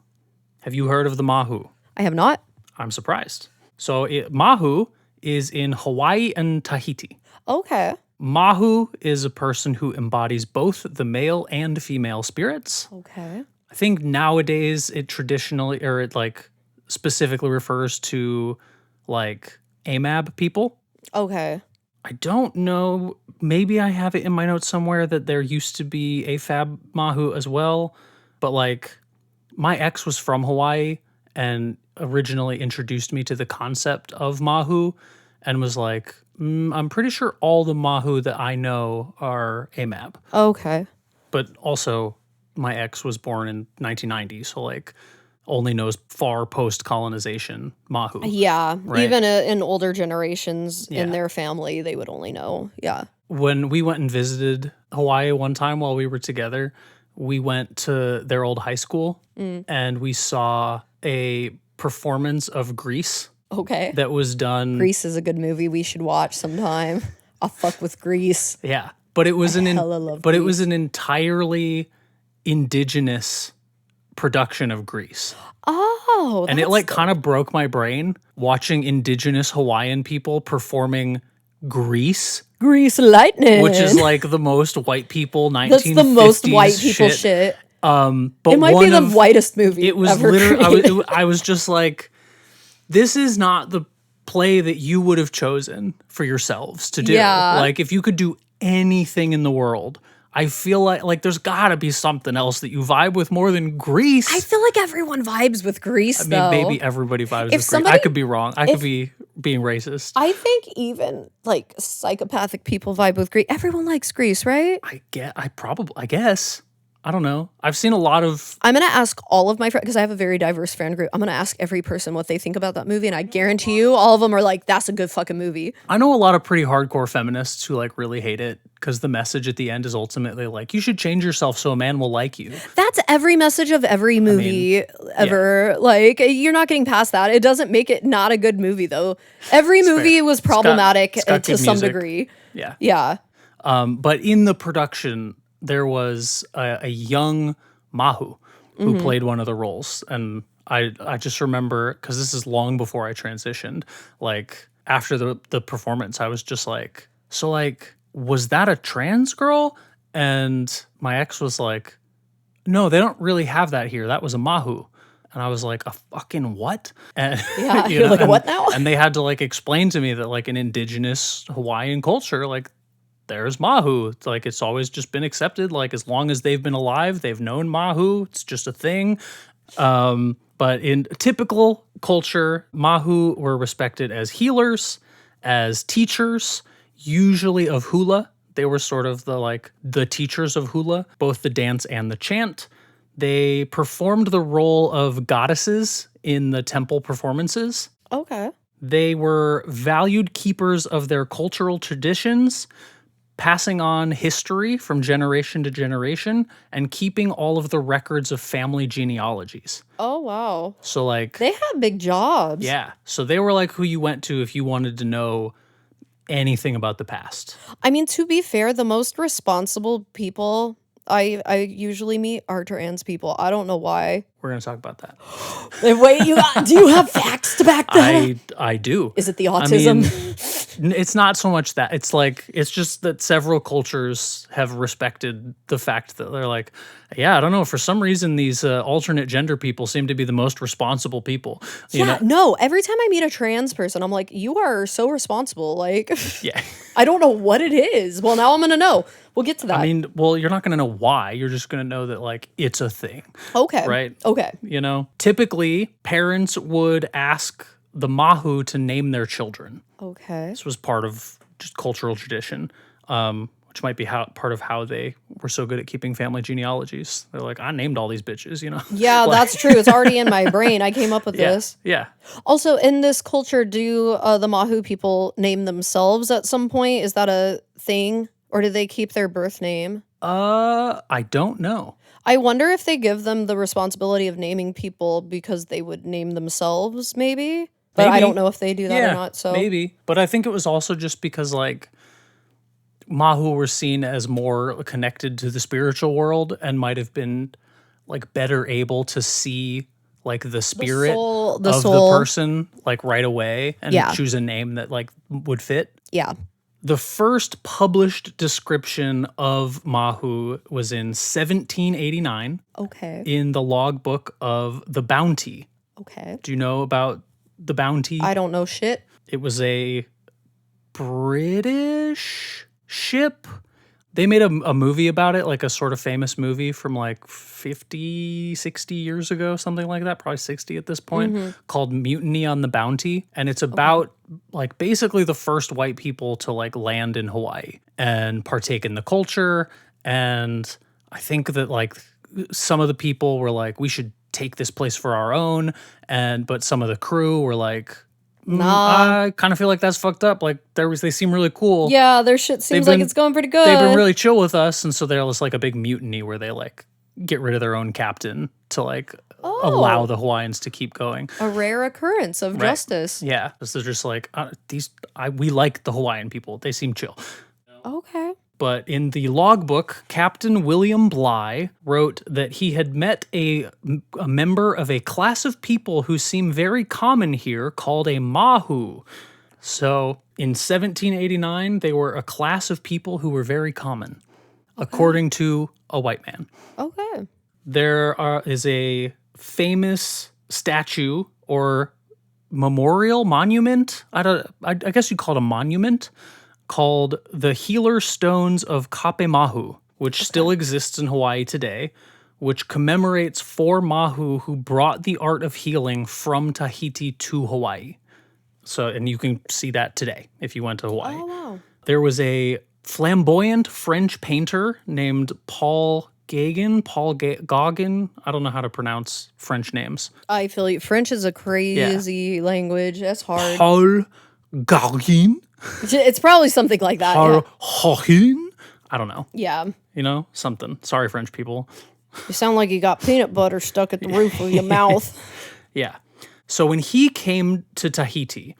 Have you heard of the Mahu? I have not. I'm surprised. So Mahu is in Hawaii and Tahiti. Okay. Mahu is a person who embodies both the male and female spirits. Okay. I think nowadays it traditionally, or it specifically refers to AMAB people. Okay. I don't know. Maybe I have it in my notes somewhere that there used to be a Fab Mahu as well. But my ex was from Hawaii and originally introduced me to the concept of Mahu and was I'm pretty sure all the Mahu that I know are AMAB. Okay. But also my ex was born in 1990, so only knows far post-colonization Mahu. Yeah. Right. Even in older generations Yeah. in their family, they would only know. Yeah. When we went and visited Hawaii one time while we were together, we went to their old high school and we saw a performance of Grease Okay. that was done. Grease is a good movie we should watch sometime. I'll fuck with Grease. Yeah, but it was hella love it was an entirely indigenous production of Grease. Oh. And it kind of broke my brain watching indigenous Hawaiian people performing Grease Grease lightning. which is like the most white people 1950s That's the most white people shit. But It might be the whitest movie it was ever literally created. I was just like, this is not the play that you would have chosen for yourselves to do. Yeah. Like if you could do anything in the world, I feel like there's got to be something else that you vibe with more than Grease. I feel like everyone vibes with Grease, I though. mean, maybe everybody vibes with Grease. I somebody- could be wrong. I could be being racist. I think even like psychopathic people vibe with Grease. Everyone likes Grease, right? I guess. I don't know. I've seen a lot of. I'm going to ask all of my friends, because I have a very diverse friend group. I'm going to ask every person what they think about that movie. And I guarantee you, all of them are like, that's a good fucking movie. I know a lot of pretty hardcore feminists who like really hate it because the message at the end is ultimately like, you should change yourself so a man will like you. That's every message of every movie ever. Like, you're not getting past that. It doesn't make it not a good movie, though. Every movie was problematic it's got to good some music. degree. Yeah. Yeah. But in the production, there was a young Mahu who played one of the roles. And I just remember, because this is long before I transitioned, like after the performance, I was just like, so like, was that a trans girl? And my ex was like, no, they don't really have that here. That was a Mahu. And I was like, a fucking what? And, Yeah, you're like, a what now? And they had to like explain to me that like in indigenous Hawaiian culture, like there's Mahu. It's like it's always just been accepted. Like as long as they've been alive, they've known Mahu. It's just a thing. But in typical culture, Mahu were respected as healers, as teachers, usually of hula. They were sort of the teachers of hula, both the dance and the chant. They performed the role of goddesses in the temple performances. Okay. They were valued keepers of their cultural traditions, passing on history from generation to generation and keeping all of the records of family genealogies. Oh, wow. So like They had big jobs. yeah, so they were like who you went to if you wanted to know anything about the past. I mean, to be fair, the most responsible people I usually meet are trans people. I don't know why. We're going to talk about that. Wait, do you have facts to back that up? I do. Is it the autism? I mean, it's not so much that. It's just that several cultures have respected the fact that they're like, yeah, I don't know, for some reason these alternate gender people seem to be the most responsible people. You know? No, every time I meet a trans person, I'm like, you are so responsible. Like, Yeah. I don't know what it is. Well, now I'm going to know. We'll get to that. I mean, well, you're not going to know why. You're just going to know that like it's a thing. Okay. Right? Okay. You know, typically parents would ask the Mahu to name their children. Okay. This was part of just cultural tradition, which might be part of how they were so good at keeping family genealogies. They're like, I named all these bitches, you know? Yeah, Like, that's true. It's already in my brain. I came up with yeah, this. yeah. Also, in this culture, do the Mahu people name themselves at some point? Is that a thing? Or do they keep their birth name? I don't know. I wonder if they give them the responsibility of naming people because they would name themselves, maybe. But I Maybe. don't know if they do that Yeah, or not. So maybe. But I think it was also just because like Mahu were seen as more connected to the spiritual world and might have been like better able to see like the spirit soul- of soul. the person like right away and Yeah. choose a name that like would fit. yeah. The first published description of Mahu was in 1789 Okay. in the logbook of the Bounty. Okay. Do you know about the Bounty? I don't know shit. It was a British ship. They made a movie about it, like a sort of famous movie from like 50, 60 years ago, something like that, probably 60 at this point, called Mutiny on the Bounty. And it's about like basically the first white people to like land in Hawaii and partake in the culture. And I think that like some of the people were like, we should take this place for our own. But some of the crew were like, Nah. I kind of feel like that's fucked up. Like they seem really cool. Yeah, their shit seems They've like been- it's going pretty good. They've been really chill with us, and so there was like a big mutiny where they like get rid of their own captain to like allow the Hawaiians to keep going. a rare occurrence of justice. Yeah, so they're just like we like the Hawaiian people. They seem chill. Okay. But in the logbook, Captain William Bligh wrote that he had met a member of a class of people who seem very common here called a Mahu. So in 1789, they were a class of people who were very common, according to a white man. Okay. Is a famous statue or memorial monument. I guess you'd call it a monument called the Healer Stones of Mahu, which still exists in Hawaii today, which commemorates 4 Mahu who brought the art of healing from Tahiti to Hawaii. So, and you can see that today if you went to Hawaii. Oh, wow. There was a flamboyant French painter named Paul Gauguin. I don't know how to pronounce French names. I feel you. French is a crazy language. That's hard. Paul Gauguin? It's probably something like that. Paul Gauguin? I don't know. Yeah. You know, something. Sorry, French people. You sound like you got peanut butter stuck at the roof of your mouth. Yeah. So when he came to Tahiti,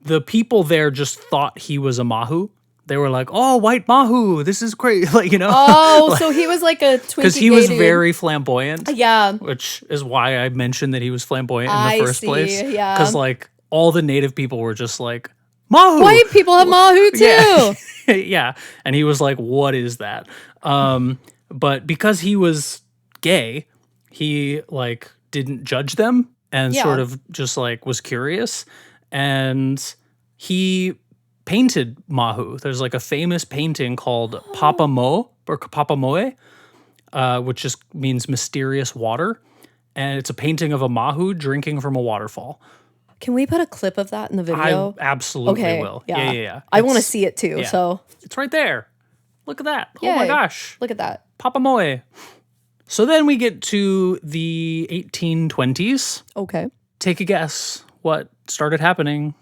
the people there just thought he was a Mahu. They were like, "Oh, white Mahu, this is great!" Like, you know. Oh, so he was like a Twinkie because he was very flamboyant. Yeah. Which is why I mentioned that he was flamboyant in the first place. Yeah. Because like all the native people were just like, Mahu. White people have Mahu too. Yeah. Yeah. And he was like, what is that? But because he was gay, he like didn't judge them and sort of just like was curious. And he painted Mahu. There's like a famous painting called Papamo or Papamoe, which just means mysterious water. And it's a painting of a Mahu drinking from a waterfall. Can we put a clip of that in the video? I absolutely will. Yeah. I want to see it too. yeah. So It's right there. Look at that. Yay. Oh my gosh. Look at that. Papamoe. So then we get to the 1820s. Okay. Take a guess what started happening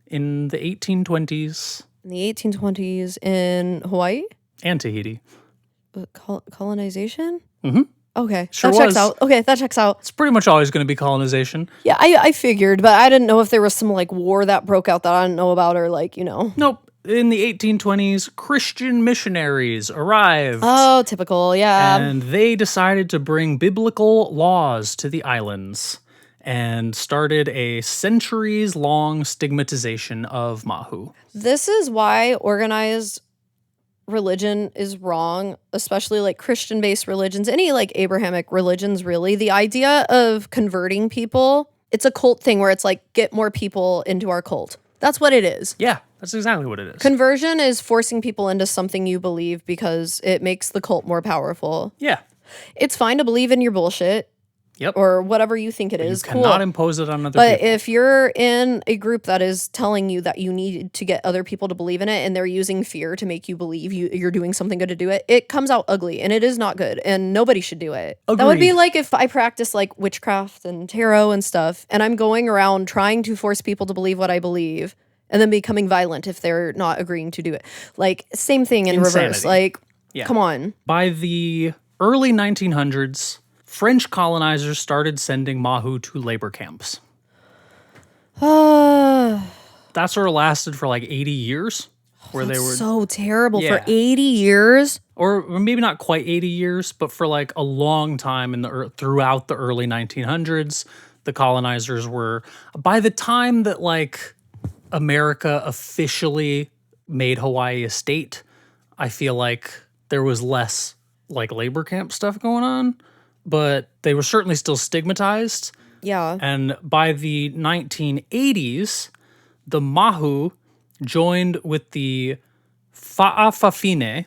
in the 1820s In the 1820s in Hawaii? and Tahiti. Colonization? Mm-hmm. Okay. Sure that checks was. out. Okay, that checks out. It's pretty much always going to be colonization. Yeah, I figured, but I didn't know if there was some like war that broke out that I didn't know about or like, you know. Nope. In the 1820s, Christian missionaries arrived. Oh, typical. Yeah. And they decided to bring biblical laws to the islands and started a centuries-long stigmatization of Mahu. This is why organized religion is wrong, especially like Christian-based religions, any like Abrahamic religions, really. The idea of converting people, it's a cult thing where it's like, get more people into our cult. That's what it is. Yeah, that's exactly what it is. Conversion is forcing people into something you believe because it makes the cult more powerful. Yeah. It's fine to believe in your bullshit. Yep. Or whatever you think it is. You cannot cool. impose it on other But people. if you're in a group that is telling you that you need to get other people to believe in it and they're using fear to make you believe you're doing something good to do it, it comes out ugly and it is not good and nobody should do it. Agreed. That would be like if I practice like witchcraft and tarot and stuff and I'm going around trying to force people to believe what I believe and then becoming violent if they're not agreeing to do it. Like same thing in reverse. Insanity. Like, Yeah. come on. By the early 1900s, French colonizers started sending Mahu to labor camps. That sort of lasted for like 80 years. Where they were So terrible Yeah. for 80 years. or maybe not quite 80 years, but for like a long time throughout the early 1900s, the colonizers were, by the time that like America officially made Hawaii a state, I feel like there was less like labor camp stuff going on, but they were certainly still stigmatized. Yeah. And by the 1980s, the Mahu joined with the Fa'afafine,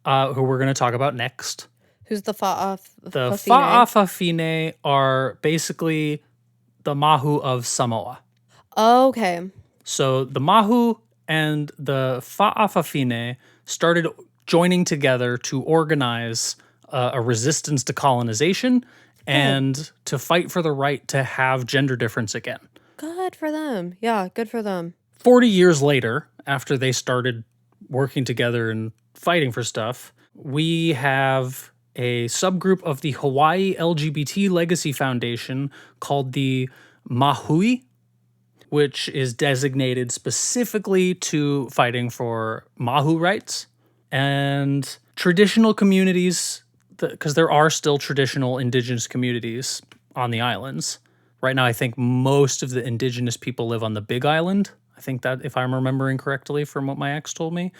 who we're going to talk about next. Who's the The Fa'afafine are basically the Mahu of Samoa. Okay. So the Mahu and the Fa'afafine started joining together to organize a resistance to colonization and to fight for the right to have gender difference again. Good for them. Yeah, good for them. 40 years later, after they started working together and fighting for stuff, we have a subgroup of the Hawaii LGBT Legacy Foundation called the Mahui, which is designated specifically to fighting for Mahu rights and traditional communities, because there are still traditional indigenous communities on the islands. Right now, I think most of the indigenous people live on the Big Island. I think that if I'm remembering correctly from what my ex told me.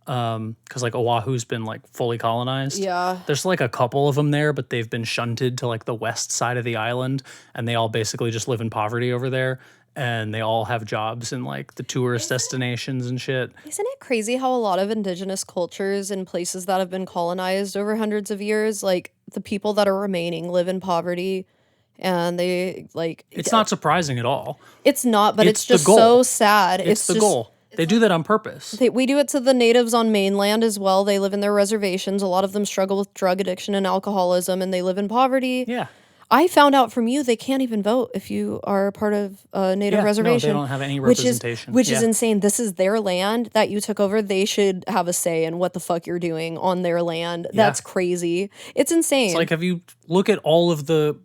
Because like Oahu's been like fully colonized. Yeah. There's like a couple of them there, but they've been shunted to like the west side of the island, and they all basically just live in poverty over there. And they all have jobs in like the tourist destinations and shit. Isn't it crazy how a lot of indigenous cultures in places that have been colonized over hundreds of years, like the people that are remaining live in poverty and they like It's not surprising at all. it's not, but it's It's the just goal. so sad. It's the just, goal. They do that on purpose. we do it to the natives on mainland as well. They live in their reservations. A lot of them struggle with drug addiction and alcoholism and they live in poverty. Yeah. I found out from you they can't even vote if you are a part of a native reservation. No, they don't have any representation. Which is insane. This is their land that you took over. They should have a say in what the fuck you're doing on their land. That's crazy. It's insane. It's like, have you look at all of the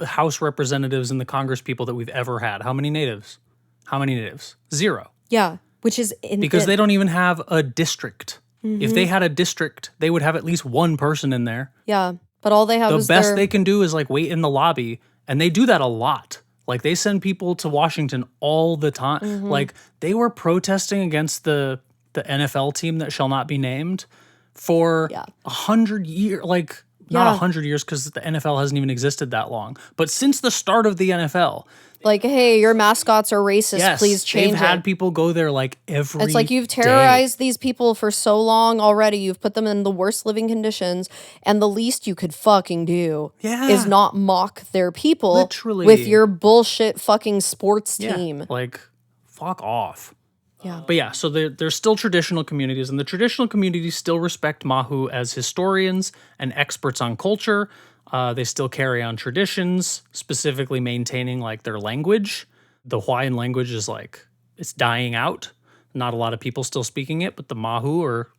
House representatives and the Congress people that we've ever had? How many natives? How many natives? Zero. yeah, which is Because they don't even have a district. If they had a district, they would have at least one person in there. yeah, but all they have The is best their, they can do is like wait in the lobby, and they do that a lot. Like they send people to Washington all the time. Like they were protesting against the NFL team that shall not be named for 100 years. Like not 100 years because the NFL hasn't even existed that long. But since the start of the NFL, like, hey, your mascots are racist. yes, Please change they've had it. people go there like every. It's like you've day. terrorized these people for so long already. You've put them in the worst living conditions, and the least you could fucking do is not mock their people Literally. with your bullshit fucking sports team. Like, fuck off. Yeah. But yeah, so there's still traditional communities, and the traditional communities still respect Mahu as historians and experts on culture. They still carry on traditions, specifically maintaining like their language. The Hawaiian language is like, it's dying out. Not a lot of people still speaking it, but the Mahu are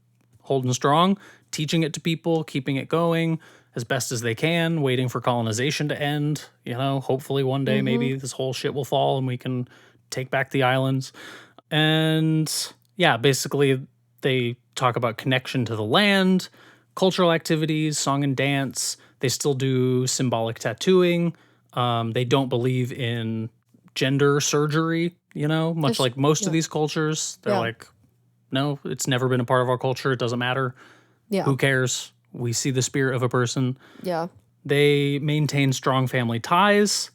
holding strong, teaching it to people, keeping it going as best as they can, waiting for colonization to end. You know, hopefully one day maybe this whole shit will fall and we can take back the islands. And yeah, basically they talk about connection to the land, cultural activities, song and dance. They still do symbolic tattooing. They don't believe in gender surgery, you know, much like most of these cultures. They're like, no, it's never been a part of our culture. It doesn't matter. Yeah. Who cares? We see the spirit of a person. Yeah. They maintain strong family ties,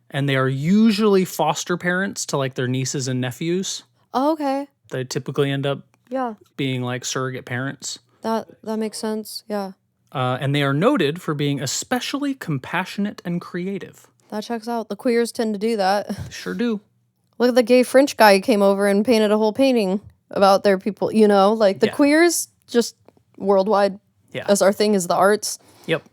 and they are usually foster parents to like their nieces and nephews. Oh, okay. They typically end up Yeah. being like surrogate parents. That makes sense. Yeah. And they are noted for being especially compassionate and creative. That checks out. The queers tend to do that. Sure do. Look at the gay French guy who came over and painted a whole painting about their people, you know, like the queers just worldwide. Yeah. As our thing is the arts. Yep.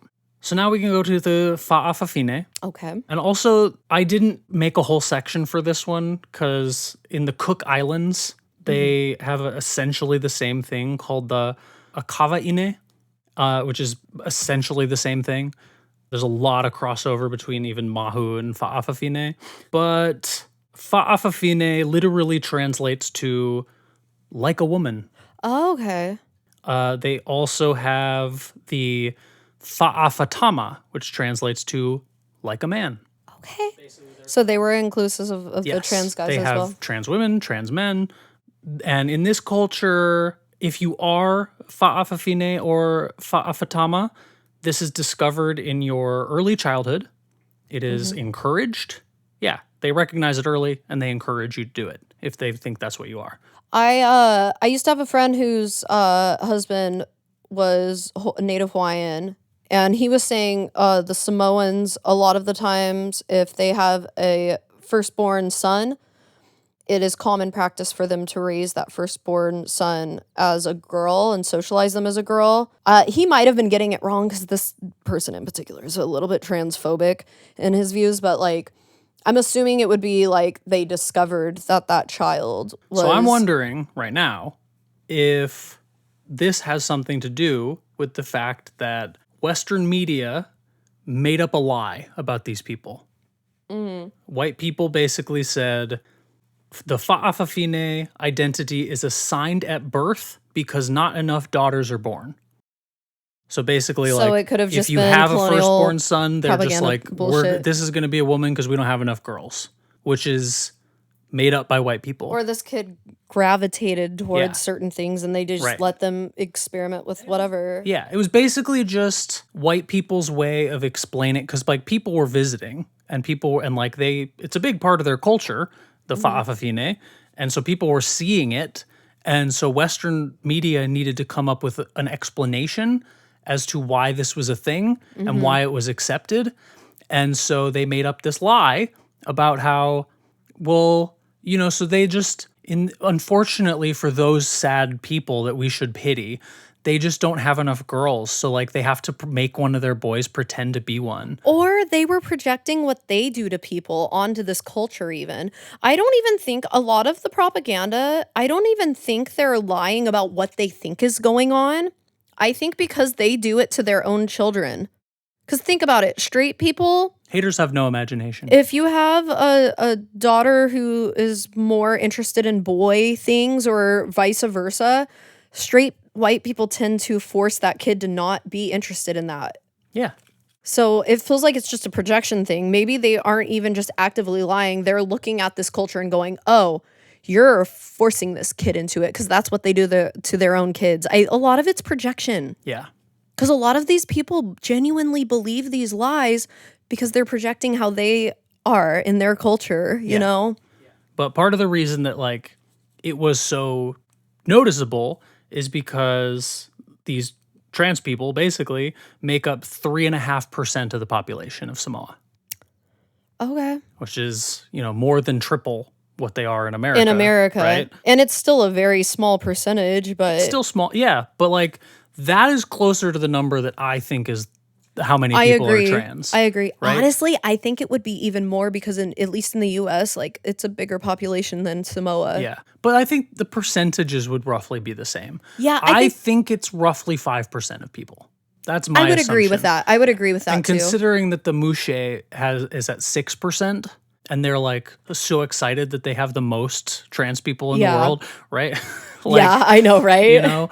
So now we can go to the Fa'afafine. Okay. And also, I didn't make a whole section for this one because in the Cook Islands, they have essentially the same thing called the Akava'ine, which is essentially the same thing. There's a lot of crossover between even Mahu and Fa'afafine. But Fa'afafine literally translates to like a woman. Oh, okay. They also have the Fa'afatama, which translates to like a man. Okay. So they were inclusive of the trans guys they as have well. trans women, trans men. And in this culture, if you are Fa'afafine or Fa'afatama, this is discovered in your early childhood. It is encouraged. Yeah, they recognize it early and they encourage you to do it if they think that's what you are. I used to have a friend whose husband was Native Hawaiian, and he was saying the Samoans, a lot of the times, if they have a firstborn son, it is common practice for them to raise that firstborn son as a girl and socialize them as a girl. He might have been getting it wrong because this person in particular is a little bit transphobic in his views, but like, I'm assuming it would be like they discovered that child was... So I'm wondering right now if this has something to do with the fact that Western media made up a lie about these people. White people basically said the Fa'afafine identity is assigned at birth because not enough daughters are born. So basically, So like, it could have if just you been have a colonial firstborn son, they're just propaganda like, bullshit. this is going to be a woman because we don't have enough girls, which is made up by white people. Or this kid gravitated towards Yeah. certain things and they just Right. let them experiment with whatever. Yeah, it was basically just white people's way of explaining, because like people were visiting and it's a big part of their culture, the Fa'afafine, and so people were seeing it, and so Western media needed to come up with an explanation as to why this was a thing and why it was accepted, and so they made up this lie about how, well, so they just, unfortunately for those sad people that we should pity, they just don't have enough girls. So like they have to make one of their boys pretend to be one. Or they were projecting what they do to people onto this culture even. I don't even think a lot of the propaganda, I don't even think they're lying about what they think is going on. I think because they do it to their own children. Because think about it, straight people, Haters have no imagination. if you have a daughter who is more interested in boy things or vice versa, straight white people tend to force that kid to not be interested in that. Yeah. So it feels like it's just a projection thing. Maybe they aren't even just actively lying. They're looking at this culture and going, oh, you're forcing this kid into it, because that's what they do to their own kids. A lot of it's projection. Yeah. Because a lot of these people genuinely believe these lies because they're projecting how they are in their culture, you know? But part of the reason that like it was so noticeable is because these trans people basically make up 3.5% of the population of Samoa, Okay. which is, more than triple what they are in America. In America. Right? And it's still a very small percentage, but Still small. Yeah. But like that is closer to the number that I think is how many I people agree. are trans. I agree. right? Honestly, I think it would be even more because at least in the US, like it's a bigger population than Samoa. Yeah. But I think the percentages would roughly be the same. Yeah, I think it's roughly 5% of people. That's my I would agree with assumption. that. I would agree with that And too. considering that the Mushe is at 6%, and they're like so excited that they have the most trans people in the Yeah. world, right? Yeah, I know, right?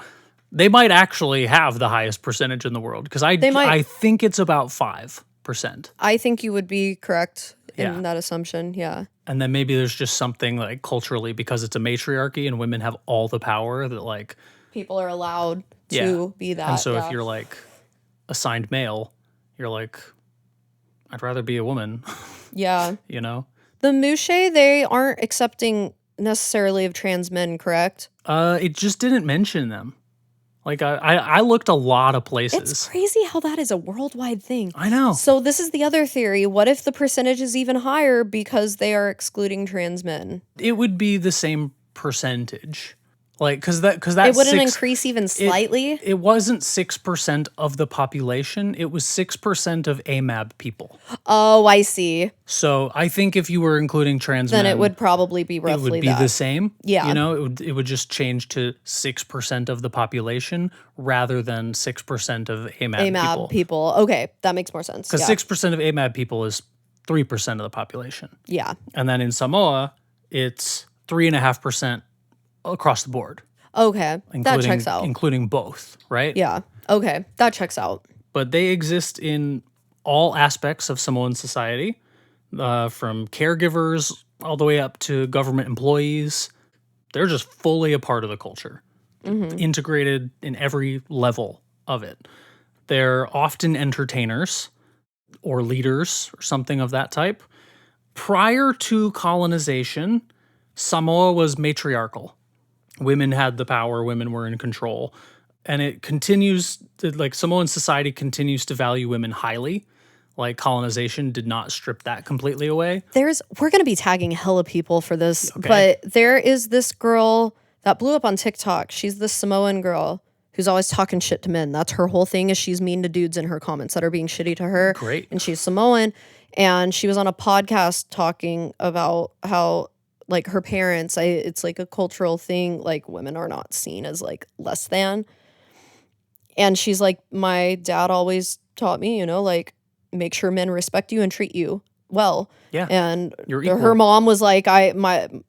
They might actually have the highest percentage in the world, because might. I think it's about 5%. I think you would be correct in Yeah. that assumption. Yeah. And then maybe there's just something like culturally, because it's a matriarchy and women have all the power, that like People are allowed to Yeah. be that. And so yeah. if you're like assigned male, you're like, I'd rather be a woman, Yeah. you know? The Mushe, they aren't accepting necessarily of trans men, correct? It just didn't mention them. Like I looked a lot of places. It's crazy how that is a worldwide thing. I know. So this is the other theory. What if the percentage is even higher because they are excluding trans men? It would be the same percentage. Like, cause that It wouldn't 6 increase even slightly? It wasn't 6% of the population. It was 6% of AMAB people. Oh, I see. So I think if you were including trans Then men, it would probably be it roughly would be that. the same. Yeah. You know, it would just change to 6% of the population rather than 6% of AMAB, AMAB people. Okay, that makes more sense. Because Yeah. 6% of AMAB people is 3% of the population. Yeah. And then in Samoa, it's 3.5% across the board. Okay, that checks out. Including both, right? Yeah. Okay, that checks out. But they exist in all aspects of Samoan society, from caregivers all the way up to government employees. They're just fully a part of the culture, integrated in every level of it. They're often entertainers or leaders or something of that type. Prior to colonization, Samoa was matriarchal. Women had the power, women were in control. And it continues to, like, Samoan society continues to value women highly. Like, colonization did not strip that completely away. We're going to be tagging hella people for this, Okay. but there is this girl that blew up on TikTok. She's this Samoan girl who's always talking shit to men. That's her whole thing, is she's mean to dudes in her comments that are being shitty to her. Great. And she's Samoan. And she was on a podcast talking about how, like, her parents, it's like a cultural thing, like women are not seen as like less than. And she's like, my dad always taught me, like, make sure men respect you and treat you well. Yeah. And You're her equal. mom was like,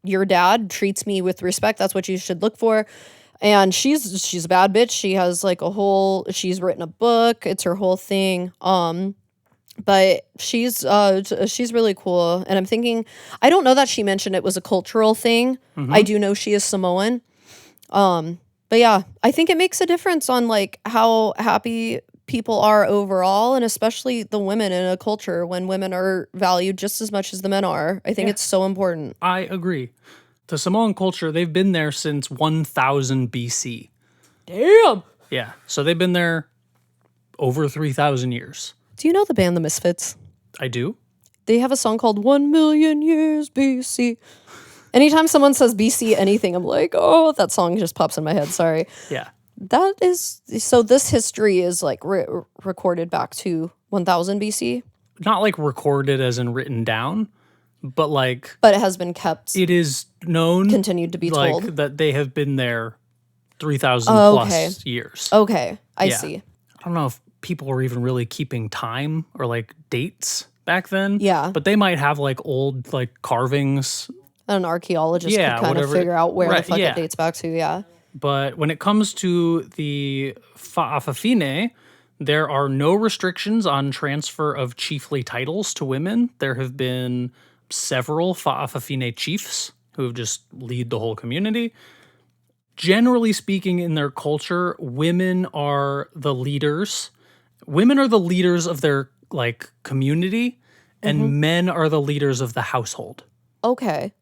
your dad treats me with respect. That's what you should look for. And she's a bad bitch. She has like she's written a book. It's her whole thing. But she's really cool, and I'm thinking, I don't know that she mentioned it was a cultural thing. I do know she is Samoan. But yeah, I think it makes a difference on like how happy people are overall, and especially the women in a culture when women are valued just as much as the men are. I think Yeah. it's so important. I agree. The Samoan culture, they've been there since 1000 BC. Damn. Yeah. So they've been there over 3,000 years. Do you know the band The Misfits? I do. They have a song called 1,000,000 Years BC. Anytime someone says BC anything, I'm like, oh, that song just pops in my head. Sorry. Yeah. That is, so this history is like recorded back to 1000 BC, Not like recorded as in written down, but like but it has been kept, it is known, continued to be like told. that they have been there 3,000 Oh, plus okay. years. Okay, I Yeah. see. I don't know if people were even really keeping time or like dates back then. Yeah. But they might have like old like carvings. An archaeologist Yeah, could kind whatever. of figure out where Right, the fuck yeah. it dates back to, yeah. But when it comes to the Fa'afafine, there are no restrictions on transfer of chiefly titles to women. There have been several Fa'afafine chiefs who have just lead the whole community. Generally speaking, in their culture, women are the leaders. Women are the leaders of their like community, and men are the leaders of the household. Okay.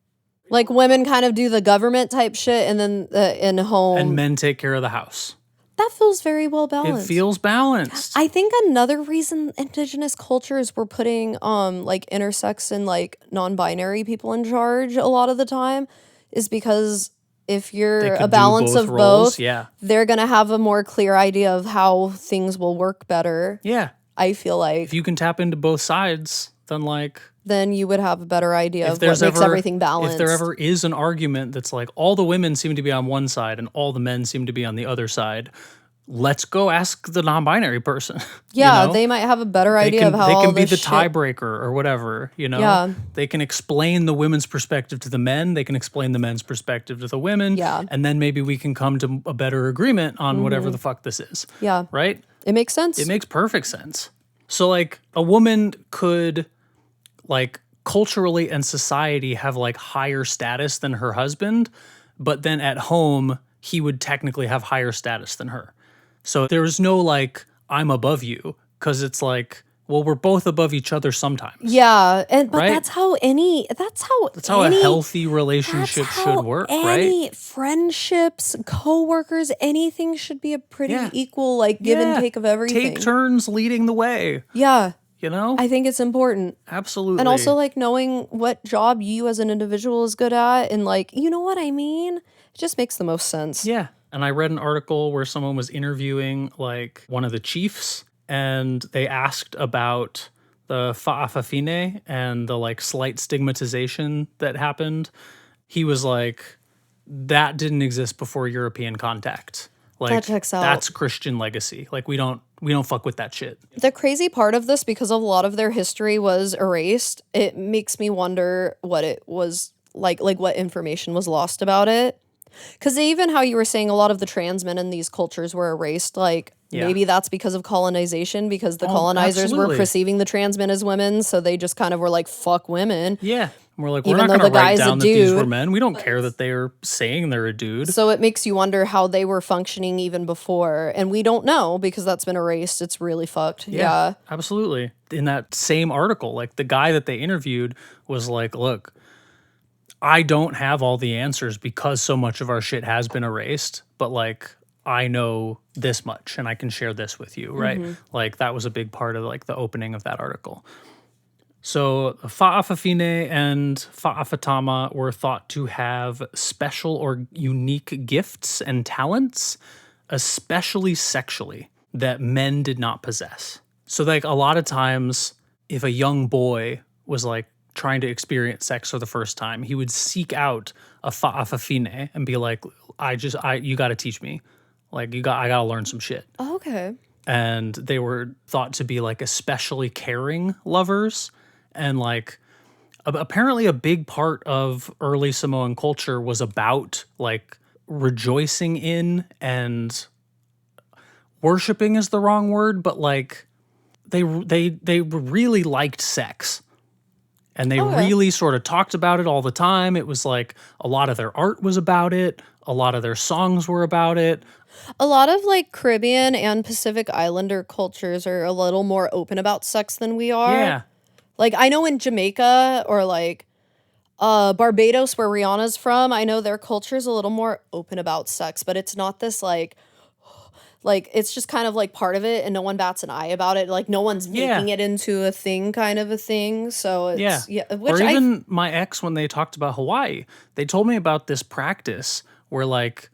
Like women kind of do the government type shit, and then in home. And men take care of the house. That feels very well It balanced. feels balanced. I think another reason indigenous cultures were putting like intersex and like non-binary people in charge a lot of the time is because if They you're could a do balance of roles. both, Yeah. they're gonna have a more clear idea of how things will work better. Yeah. I feel like If you can tap into both sides, then like then you would have a better idea of what there's makes ever everything balanced. if there ever is an argument that's like all the women seem to be on one side and all the men seem to be on the other side, let's go ask the non-binary person. yeah, you know? they might have a better They idea can, of how they all can be this the shit- tiebreaker or whatever, you know? Yeah. They can explain the women's perspective to the men. They can explain the men's perspective to the women. Yeah. Mm-hmm. And then maybe we can come to a better agreement on whatever the fuck this is. Yeah, Right? it makes sense. It makes perfect sense. So like a woman could like culturally and society have like higher status than her husband, but then at home he would technically have higher status than her. So there's no like I'm above you, because it's like, well, we're both above each other sometimes. Yeah, and but Right? that's how That's how any, a healthy relationship that's how should work, any right? friendships, coworkers, anything should be a pretty Yeah. equal, like give Yeah. and take of everything. Take turns leading the way, Yeah, you know? I think it's important. Absolutely. And also like knowing what job you as an individual is good at, and like, you know what I mean? It just makes the most sense. Yeah. And I read an article where someone was interviewing like one of the chiefs, and they asked about the Fa'afafine and the like slight stigmatization that happened. He was like, that didn't exist before European contact. Like That checks out. that's Christian legacy. Like we don't fuck with that shit. The crazy part of this, because a lot of their history was erased, it makes me wonder what it was like what information was lost about it. Because even how you were saying a lot of the trans men in these cultures were erased, like Yeah. maybe that's because of colonization, because the Oh, colonizers were absolutely. perceiving the trans men as women, so they just kind of were like, fuck women. Yeah. And we're like, we're Even not though going to the write guy's a down that these were dude. men. We don't care that they're saying they're a dude. So it makes you wonder how they were functioning even before. And we don't know because that's been erased. It's really fucked. Yeah. Absolutely. In that same article, like the guy that they interviewed was like, look, I don't have all the answers because so much of our shit has been erased, but like I know this much and I can share this with you, right? Like that was a big part of like the opening of that article. So Fa'afafine and Fa'afatama were thought to have special or unique gifts and talents, especially sexually, that men did not possess. So like a lot of times, if a young boy was like trying to experience sex for the first time, he would seek out a Fa'afafine and be like, you got to teach me. Like I got to learn some shit. Oh, okay. And they were thought to be like especially caring lovers. And like apparently a big part of early Samoan culture was about like rejoicing in and worshiping is the wrong word, but like they really liked sex. And they Okay. really sort of talked about it all the time. It was like a lot of their art was about it. A lot of their songs were about it. A lot of like Caribbean and Pacific Islander cultures are a little more open about sex than we are. Yeah. Like I know in Jamaica or like Barbados where Rihanna's from, I know their culture's a little more open about sex, but it's not this like it's just kind of like part of it and no one bats an eye about it. Like no one's making it into a thing kind of a thing. So it's Or even my ex, when they talked about Hawaii, they told me about this practice where like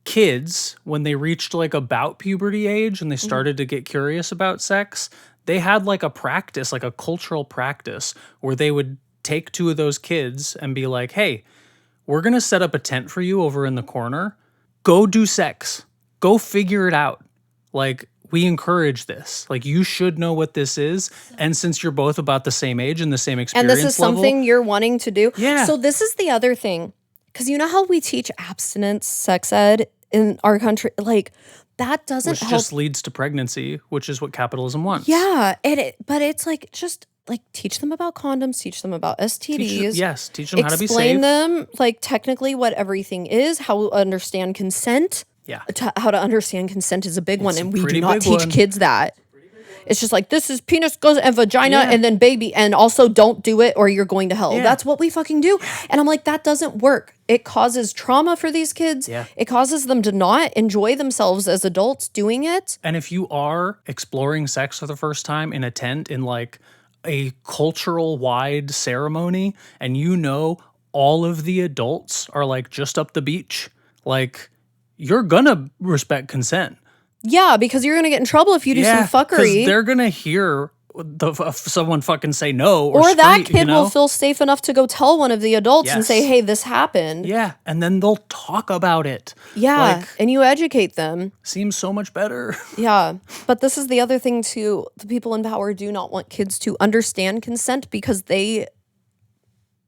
kids, when they reached like about puberty age and they started to get curious about sex, they had like a practice, like a cultural practice where they would take two of those kids and be like, hey, we're going to set up a tent for you over in the corner. Go do sex. Go figure it out. Like, we encourage this. Like, you should know what this is. And since you're both about the same age and the same experience and this is level, something you're wanting to do. Yeah. So this is the other thing. Because you know how we teach abstinence sex ed in our country? Like, that doesn't which help. just leads to pregnancy, which is what capitalism wants. Yeah. But it's like, just like teach them about condoms, teach them about STDs. Teach them how to be safe. Explain them like technically what everything is, how to understand consent. Yeah. How to understand consent is a big one, It's a and we pretty do not big teach one. kids that. It's just like, this is penis goes and vagina Yeah. and then baby, and also don't do it or you're going to hell. Yeah. That's what we fucking do. And I'm like, that doesn't work. It causes trauma for these kids. Yeah. It causes them to not enjoy themselves as adults doing it. And if you are exploring sex for the first time in a tent in like a cultural wide ceremony and you know all of the adults are like just up the beach, like you're gonna respect consent. Yeah, because you're going to get in trouble if you do some 'cause fuckery. they're gonna hear someone fucking say no or Or that scream, kid you know? will feel safe enough to go tell one of the adults and say, Yes. hey, this happened. Yeah, and then they'll talk about it. Yeah, Like, and you educate them. seems so much better. Yeah, but this is the other thing too. The people in power do not want kids to understand consent because they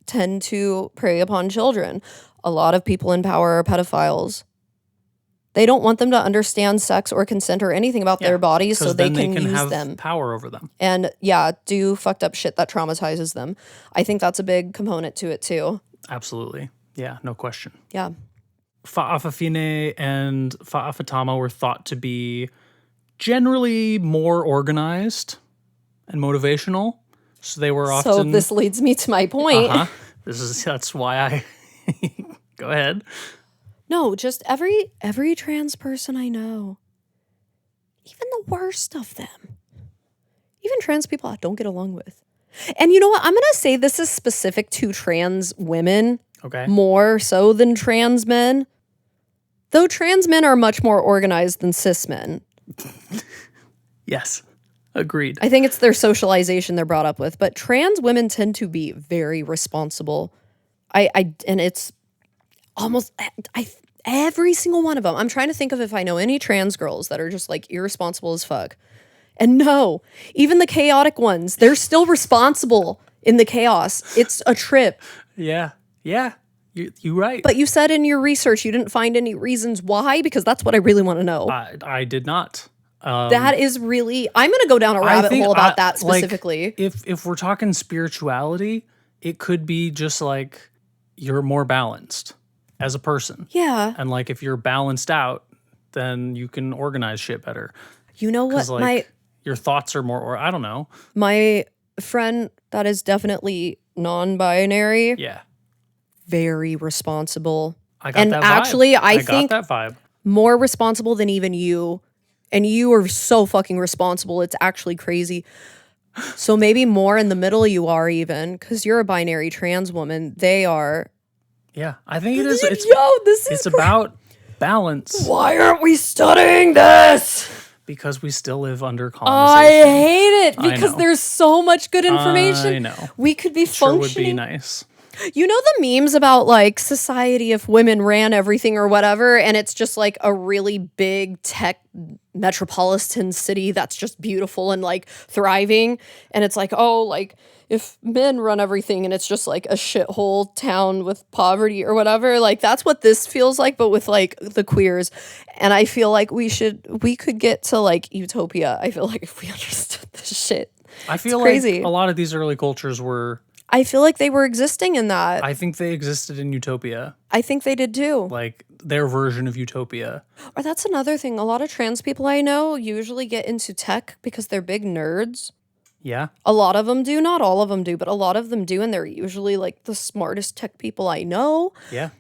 tend to prey upon children. A lot of people in power are pedophiles. They don't want them to understand sex or consent or anything about their bodies so 'Cause they then can use have them. power over them. And yeah, do fucked up shit that traumatizes them. I think that's a big component to it too. Absolutely. Yeah, no question. Yeah. Fa'afafine and Fa'afatama were thought to be generally more organized and motivational. So they were often So this leads me to my point. That's why I go ahead. No, just every trans person I know, even the worst of them, even trans people I don't get along with. And you know what? I'm going to say this is specific to trans women Okay. more so than trans men. Though trans men are much more organized than cis men. Yes. Agreed. I think it's their socialization they're brought up with, but trans women tend to be very responsible. And it's almost every single one of them. I'm trying to think of if I know any trans girls that are just like irresponsible as fuck. And no, even the chaotic ones, they're still responsible in the chaos. It's a trip. Yeah. Yeah. You're right. But you said in your research you didn't find any reasons why, because that's what I really want to know. I did not. That is really, I'm going to go down a rabbit hole about that specifically. Like, if we're talking spirituality, it could be just like you're more balanced as a person. Yeah. And like if you're balanced out, then you can organize shit better. You know what? 'Cause, like, your thoughts are more, or I don't know. My friend that is definitely non-binary, Yeah. very responsible. I got And that vibe. actually, I think got that vibe. more responsible than even you. And you are so fucking responsible. It's actually crazy. So maybe more in the middle you are even, because you're a binary trans woman. They are. Yeah. I think it is. It's cra- about balance Why aren't we studying this? because we still live under I colonization. hate it I because know. there's so much good information. I know. We could be Sure would be functioning. nice. You know the memes about like society if women ran everything or whatever, and it's just like a really big tech metropolitan city that's just beautiful and like thriving, and it's like, oh, like if men run everything and it's just like a shithole town with poverty or whatever, like that's what this feels like, but with like the queers. And I feel like we could get to like utopia. I feel like if we understood this shit. I feel it's like crazy. a lot of these early cultures were. I feel like they were existing in that. I think they existed in utopia, I think they did too. like their version of utopia. Or that's another thing. A lot of trans people I know usually get into tech because they're big nerds. Yeah. A lot of them do. Not all of them do, but a lot of them do. And they're usually like the smartest tech people I know. Yeah.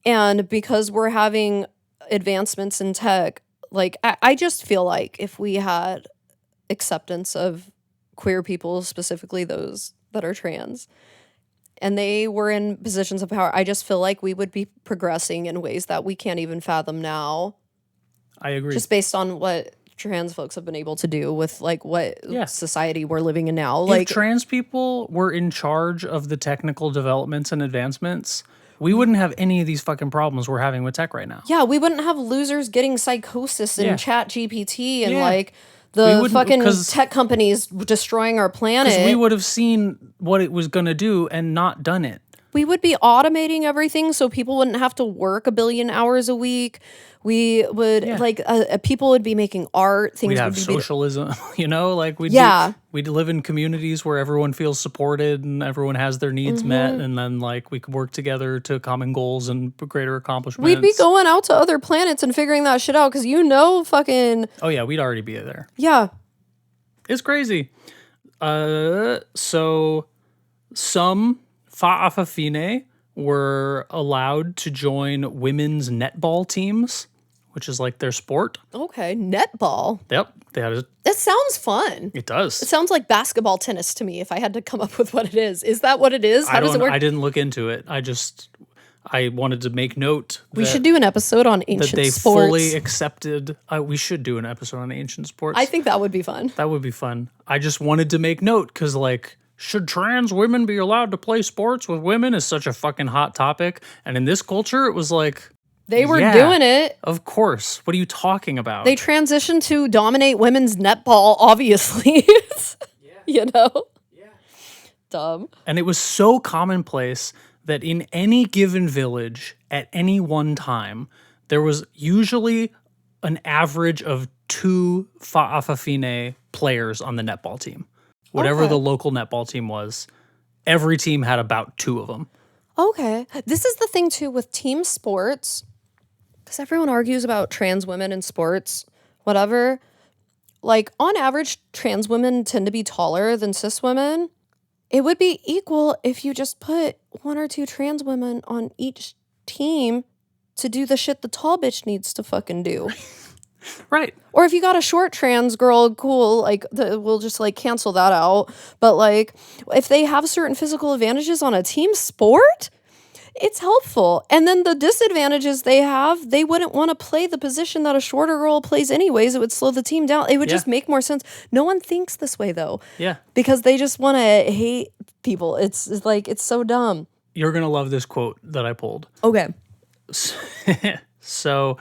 And because we're having advancements in tech, like I just feel like if we had acceptance of queer people, specifically those that are trans, and they were in positions of power, I just feel like we would be progressing in ways that we can't even fathom now. I agree. Just based on what trans folks have been able to do with like what Yeah. society we're living in now. If Like trans people were in charge of the technical developments and advancements, we wouldn't have any of these fucking problems we're having with tech right now. yeah, we wouldn't have losers getting psychosis in Yeah. Chat GPT and Yeah. like We the wouldn't- fucking 'cause- tech companies destroying our planet. Because we would have seen what it was going to do and not done it. We would be automating everything so people wouldn't have to work a billion hours a week. We would like people would be making art. Things We'd would have be socialism, you know, like Yeah. we'd live in communities where everyone feels supported and everyone has their needs met, and then like we could work together to common goals and greater accomplishments. We'd be going out to other planets and figuring that shit out because fucking Oh yeah, we'd already be there. yeah. It's crazy. So some Fa'afafine were allowed to join women's netball teams, which is like their sport. Okay, netball. Yep, they had That sounds fun. it does. It sounds like basketball tennis to me if I had to come up with what it is. Is that what it is? How does it work? I didn't look into it. I wanted to make note. We should do an episode on that ancient they sports. fully accepted. We should do an episode on ancient sports. I think that would be fun. that would be fun. I just wanted to make note because, like, should trans women be allowed to play sports with women is such a fucking hot topic. And in this culture, it was like, They were yeah, doing it. Of course. What are you talking about? They transitioned to dominate women's netball, obviously. You know? Yeah. Dumb. And it was so commonplace that in any given village at any one time, there was usually an average of 2 Fa'afafine players on the netball team. Whatever Okay. the local netball team was, every team had about 2 of them. Okay. This is the thing, too, with team sports, because everyone argues about trans women in sports, whatever. Like, on average, trans women tend to be taller than cis women. It would be equal if you just put 1 or 2 trans women on each team to do the shit the tall bitch needs to fucking do. Right. Or if you got a short trans girl, cool, like we'll just like cancel that out. But like if they have certain physical advantages on a team sport, it's helpful. And then the disadvantages they have, they wouldn't want to play the position that a shorter girl plays anyways. It would slow the team down. It would just make more sense. No one thinks this way though. Yeah. Because they just want to hate people. It's like, it's so dumb. You're going to love this quote that I pulled. Okay. So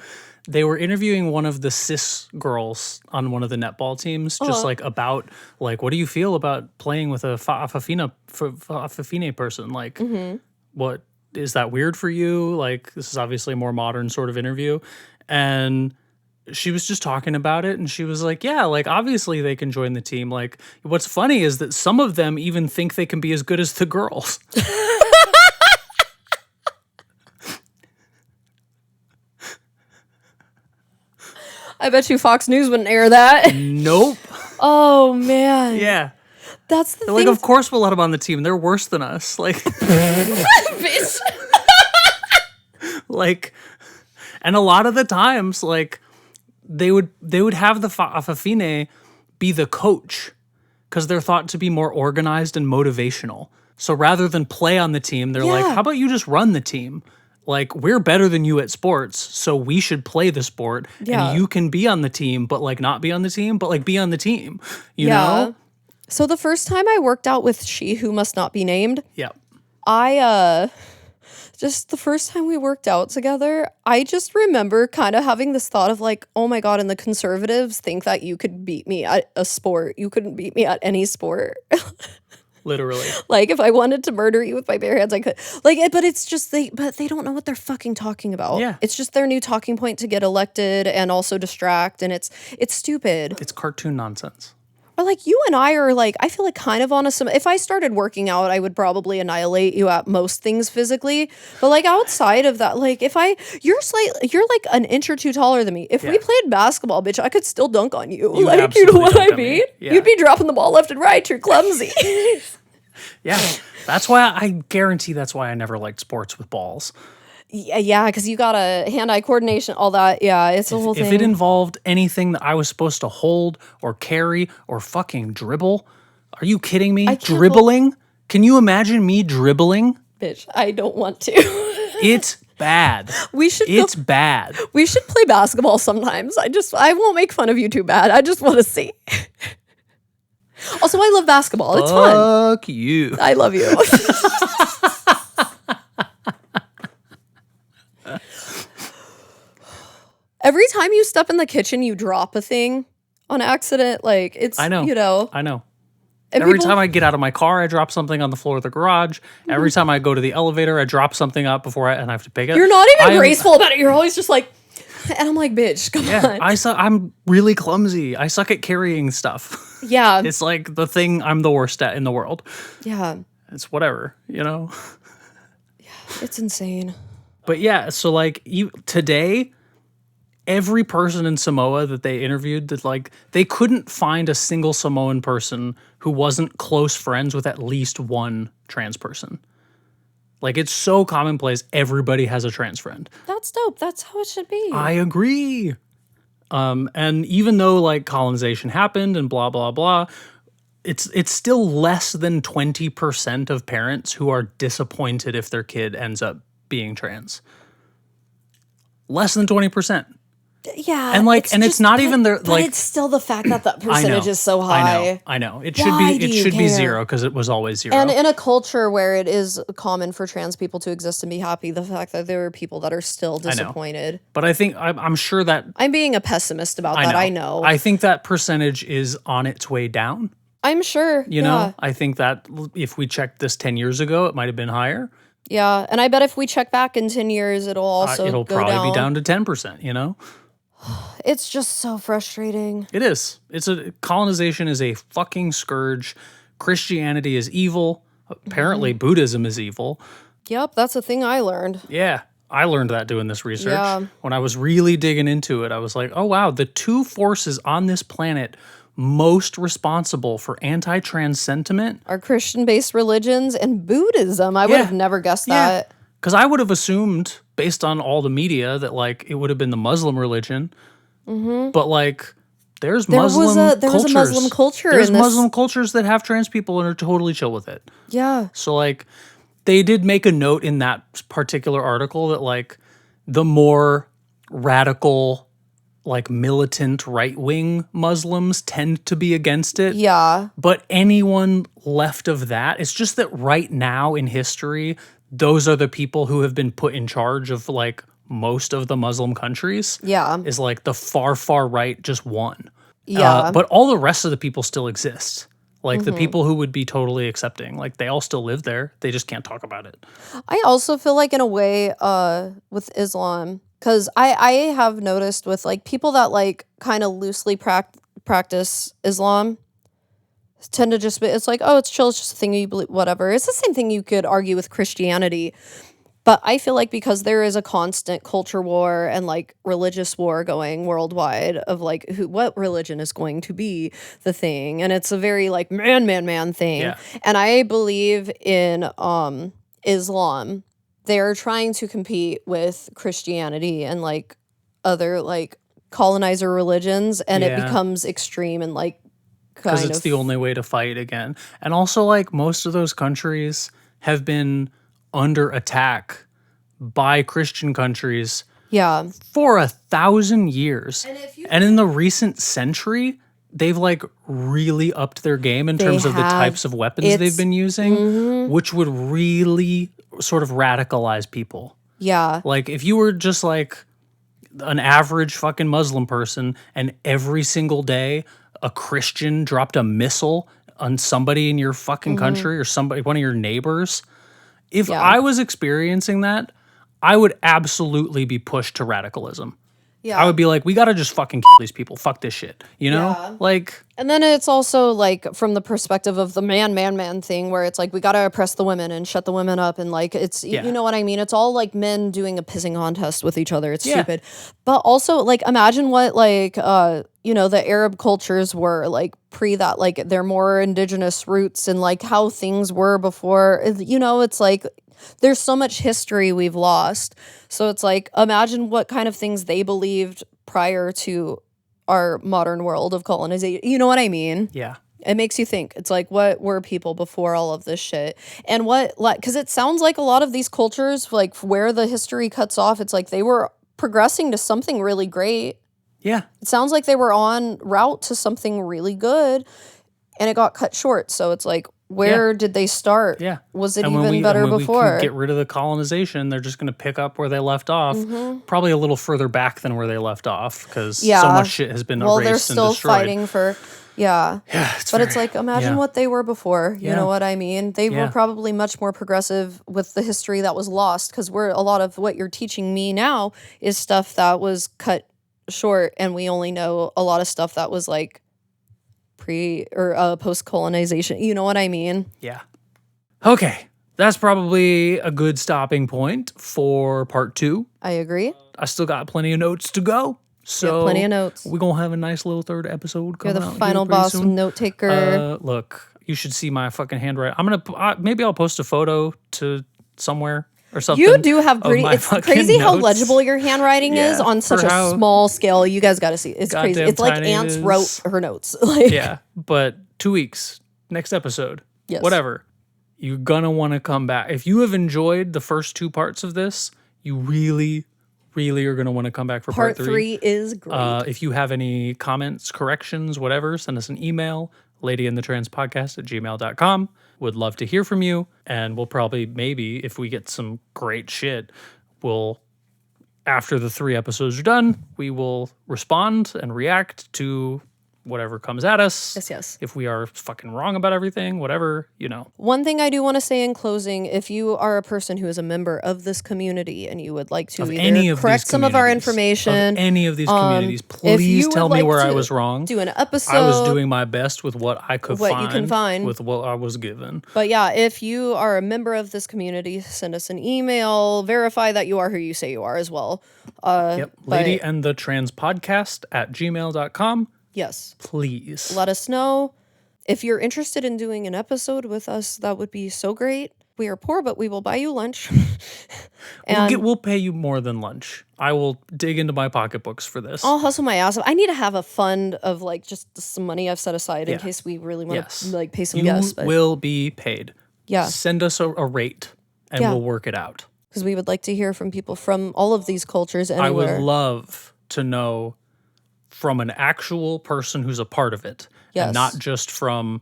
they were interviewing one of the cis girls on one of the netball teams, just like about like, what do you feel about playing with a Fa'afafine person? Like, what is that weird for you? Like, this is obviously a more modern sort of interview. And she was just talking about it, and she was like, yeah, like, obviously they can join the team. Like, what's funny is that some of them even think they can be as good as the girls. I bet you Fox News wouldn't air that. Nope. Oh, man. Yeah. That's the They're thing. like, of course we'll let them on the team. They're worse than us. Like, Bitch. like, and a lot of the times, like, they would have the Fa'afafine be the coach because they're thought to be more organized and motivational. So rather than play on the team, they're like, Yeah. how about you just run the team? Like, we're better than you at sports, so we should play the sport. Yeah. And you can be on the team, but like not be on the team, but like be on the team. You know? So the first time I worked out with She Who Must Not Be Named, Yeah. Just the first time we worked out together, I just remember kind of having this thought of like, oh my God, and the conservatives think that you could beat me at a sport. You couldn't beat me at any sport. Literally. Like, if I wanted to murder you with my bare hands, I could. Like, but it's just, they don't know what they're fucking talking about. Yeah. It's just their new talking point to get elected and also distract, and it's stupid. It's cartoon nonsense. But like you and I are like, I feel like kind of on a if I started working out, I would probably annihilate you at most things physically. But like outside of that, like you're like an inch or two taller than me. If we played basketball, bitch, I could still dunk on you. Like, you know what I mean? Yeah. You'd be dropping the ball left and right. You're clumsy. Yeah. That's why I guarantee that's why I never liked sports with balls. Yeah, because you got a hand-eye coordination, all that. Yeah, it's a whole thing. If it involved anything that I was supposed to hold or carry or fucking dribble, are you kidding me? Dribbling? Can you imagine me dribbling? Bitch, I don't want to. It's bad. It's bad. We should play basketball sometimes. I won't make fun of you too bad. I just want to see. Also, I love basketball. It's fun. Fuck you. I love you. Every time you step in the kitchen, you drop a thing on accident. Like, it's, I know. You know. I know. And Every time I get out of my car, I drop something on the floor of the garage. Every time I go to the elevator, I drop something up before and I have to pick it. You're not even graceful about it. You're always just like, and I'm like, bitch, come on. I'm really clumsy. I suck at carrying stuff. Yeah. It's like the thing I'm the worst at in the world. Yeah. It's whatever, you know? Yeah, it's insane. But yeah, so like today, every person in Samoa that they interviewed, that like they couldn't find a single Samoan person who wasn't close friends with at least one trans person. Like, it's so commonplace. Everybody has a trans friend. That's dope. That's how it should be. I agree. And even though like colonization happened and blah, blah, blah, it's still less than 20% of parents who are disappointed if their kid ends up being trans. Less than 20%. Yeah. And like, it's not even their, like, it's still the fact that that percentage is so high. I know. It should be zero because it was always zero. And in a culture where it is common for trans people to exist and be happy, the fact that there are people that are still disappointed. But I think I'm sure that I'm being a pessimist about that. I know. I think that percentage is on its way down. I'm sure. You know, I think that if we checked this 10 years ago, it might have been higher. Yeah, and I bet if we check back in 10 years, it'll also it'll go probably be down to 10%, you know? It's just so frustrating. It is. Colonization is a fucking scourge. Christianity is evil. Apparently Buddhism is evil. Yep, that's a thing I learned. Yeah, I learned that doing this research. Yeah. When I was really digging into it, I was like, oh wow, the two forces on this planet most responsible for anti-trans sentiment are Christian-based religions and Buddhism. I would have never guessed that. Because I would have assumed, based on all the media, that like it would have been the Muslim religion. Mm-hmm. But like, there's Muslim cultures. There was a Muslim culture. There's Muslim cultures that have trans people and are totally chill with it. Yeah. So like, they did make a note in that particular article that like the more radical, like militant right-wing Muslims tend to be against it. Yeah. But anyone left of that, it's just that right now in history, those are the people who have been put in charge of like most of the Muslim countries. Yeah. Is like the far, far right just won. Yeah. But all the rest of the people still exist. Like the people who would be totally accepting, like they all still live there. They just can't talk about it. I also feel like in a way with Islam, because I have noticed with like people that like kind of loosely practice Islam tend to just be, it's like, oh, it's chill, it's just a thing you believe, whatever. It's the same thing you could argue with Christianity. But I feel like because there is a constant culture war and like religious war going worldwide of like what religion is going to be the thing. And it's a very like man thing. Yeah. And I believe in Islam. They're trying to compete with Christianity and like other like colonizer religions, and it becomes extreme and like because it's the only way to fight again. And also like most of those countries have been under attack by Christian countries for 1,000 years. And in the recent century, they've like really upped their game in terms of the have. types of weapons they've been using, which would really sort of radicalize people. Yeah. Like if you were just like an average fucking Muslim person and every single day a Christian dropped a missile on somebody in your fucking country or somebody, one of your neighbors, if I was experiencing that, I would absolutely be pushed to radicalism. Yeah. I would be like, we gotta just fucking kill these people. Fuck this shit. You know? Yeah. Like, And then it's also like from the perspective of the man thing where it's like we got to oppress the women and shut the women up and like it's you know what I mean? It's all like men doing a pissing contest with each other. It's stupid. But also like imagine what like you know the Arab cultures were like pre that, like their more indigenous roots and like how things were before. You know, it's like there's so much history we've lost. So it's like imagine what kind of things they believed prior to our modern world of colonization. You know what I mean? yeah. It makes you think. It's like, what were people before all of this shit? And what, like, because it sounds like a lot of these cultures, like where the history cuts off, it's like they were progressing to something really great. Yeah. It sounds like they were on route to something really good and it got cut short. So it's like, where did they start? Yeah. Was it And when even better when before? we can get rid of the colonization, they're just going to pick up where they left off, probably a little further back than where they left off because so much shit has been well, they're erased and still destroyed. fighting for, Yeah, but it's like, imagine what they were before. You Yeah. know what I mean? They Yeah. were probably much more progressive with the history that was lost because we're a lot of what you're teaching me now is stuff that was cut short and we only know a lot of stuff that was like pre or post colonization. You know what I mean? Yeah. Okay. That's probably a good stopping point for part 2. I agree. I still got plenty of notes to go. So plenty of notes. We're going to have a nice little third episode You're coming the out here final pretty boss soon. note taker. Look, you should see my fucking handwriting. I'm going to, maybe I'll post a photo to somewhere or something. You do have of pretty. my It's fucking crazy how notes. legible your handwriting is Yeah, on such for a how small scale. You guys got to see. It's crazy. goddamn It's like tiny it Ants is. wrote her notes. Like, Yeah, but 2 weeks, next episode. Yes. Whatever. You're gonna want to come back. If you have enjoyed the first 2 parts of this, you really, really are gonna want to come back for part part 3 is great. If you have any comments, corrections, whatever, send us an email, ladyandtheTransPodcast@gmail.com. Would love to hear from you. And we'll probably, maybe, if we get some great shit, we'll, after the 3 episodes are done, we will respond and react to whatever comes at us. Yes. If we are fucking wrong about everything, whatever, you know. One thing I do want to say in closing, if you are a person who is a member of this community and you would like to Of either any of correct these some of our communities, information, of any of these communities, if please you tell would me like where I to was wrong. do an episode. I was doing my best with what I could What find, you can find. with what I was given. But yeah, if you are a member of this community, send us an email, verify that you are who you say you are as well. Yep. but- ladyandthetranspodcast@gmail.com. Yes. Please. Let us know. If you're interested in doing an episode with us, that would be so great. We are poor, but we will buy you lunch. We'll pay you more than lunch. I will dig into my pocketbooks for this. I'll hustle my ass off. I need to have a fund of like just some money I've set aside in Yeah. case we really want Yes. to like pay some You guests. But will be paid. yeah, Send us a rate and Yeah. we'll work it out. because we would like to hear from people from all of these cultures I anywhere. would love to know from an actual person who's a part of it, Yes. and not just from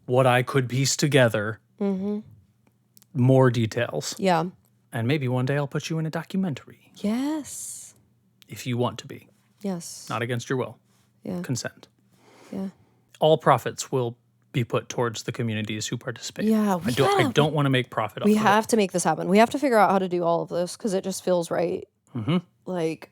what I could piece together. More details. Yeah. And maybe one day I'll put you in a documentary Yes. if you want to be, Yes. not against your will. Yeah. Consent. Yeah. All profits will be put towards the communities who participate. Yeah, I don't want to make profit off We of have to make this happen. We have to figure out how to do all of this because it just feels right. Like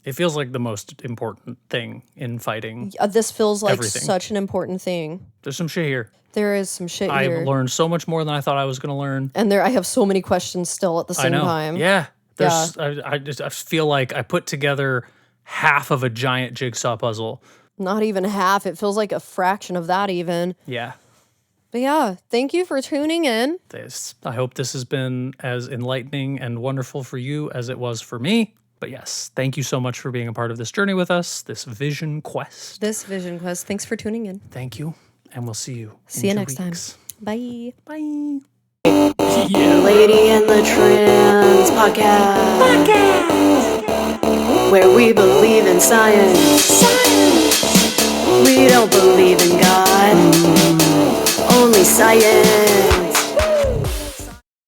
it. It feels like the most important thing in fighting. this feels like Everything. such an important thing. There's some shit here. There is some shit I've here, learned so much more than I thought I was going to learn. and I have so many questions still at the I same know. time. Yeah. There's, I feel like I put together half of a giant jigsaw puzzle. Not even half. It feels like a fraction of that even. Yeah. But yeah, thank you for tuning in. I hope this has been as enlightening and wonderful for you as it was for me. But yes, thank you so much for being a part of this journey with us, this vision quest. This Vision Quest. Thanks for tuning in. Thank you. And we'll see you. See you in 2 next time. weeks. Bye. Bye. Yeah. Lady and the Trans Podcast. Where we believe in science. We don't believe in God, only science.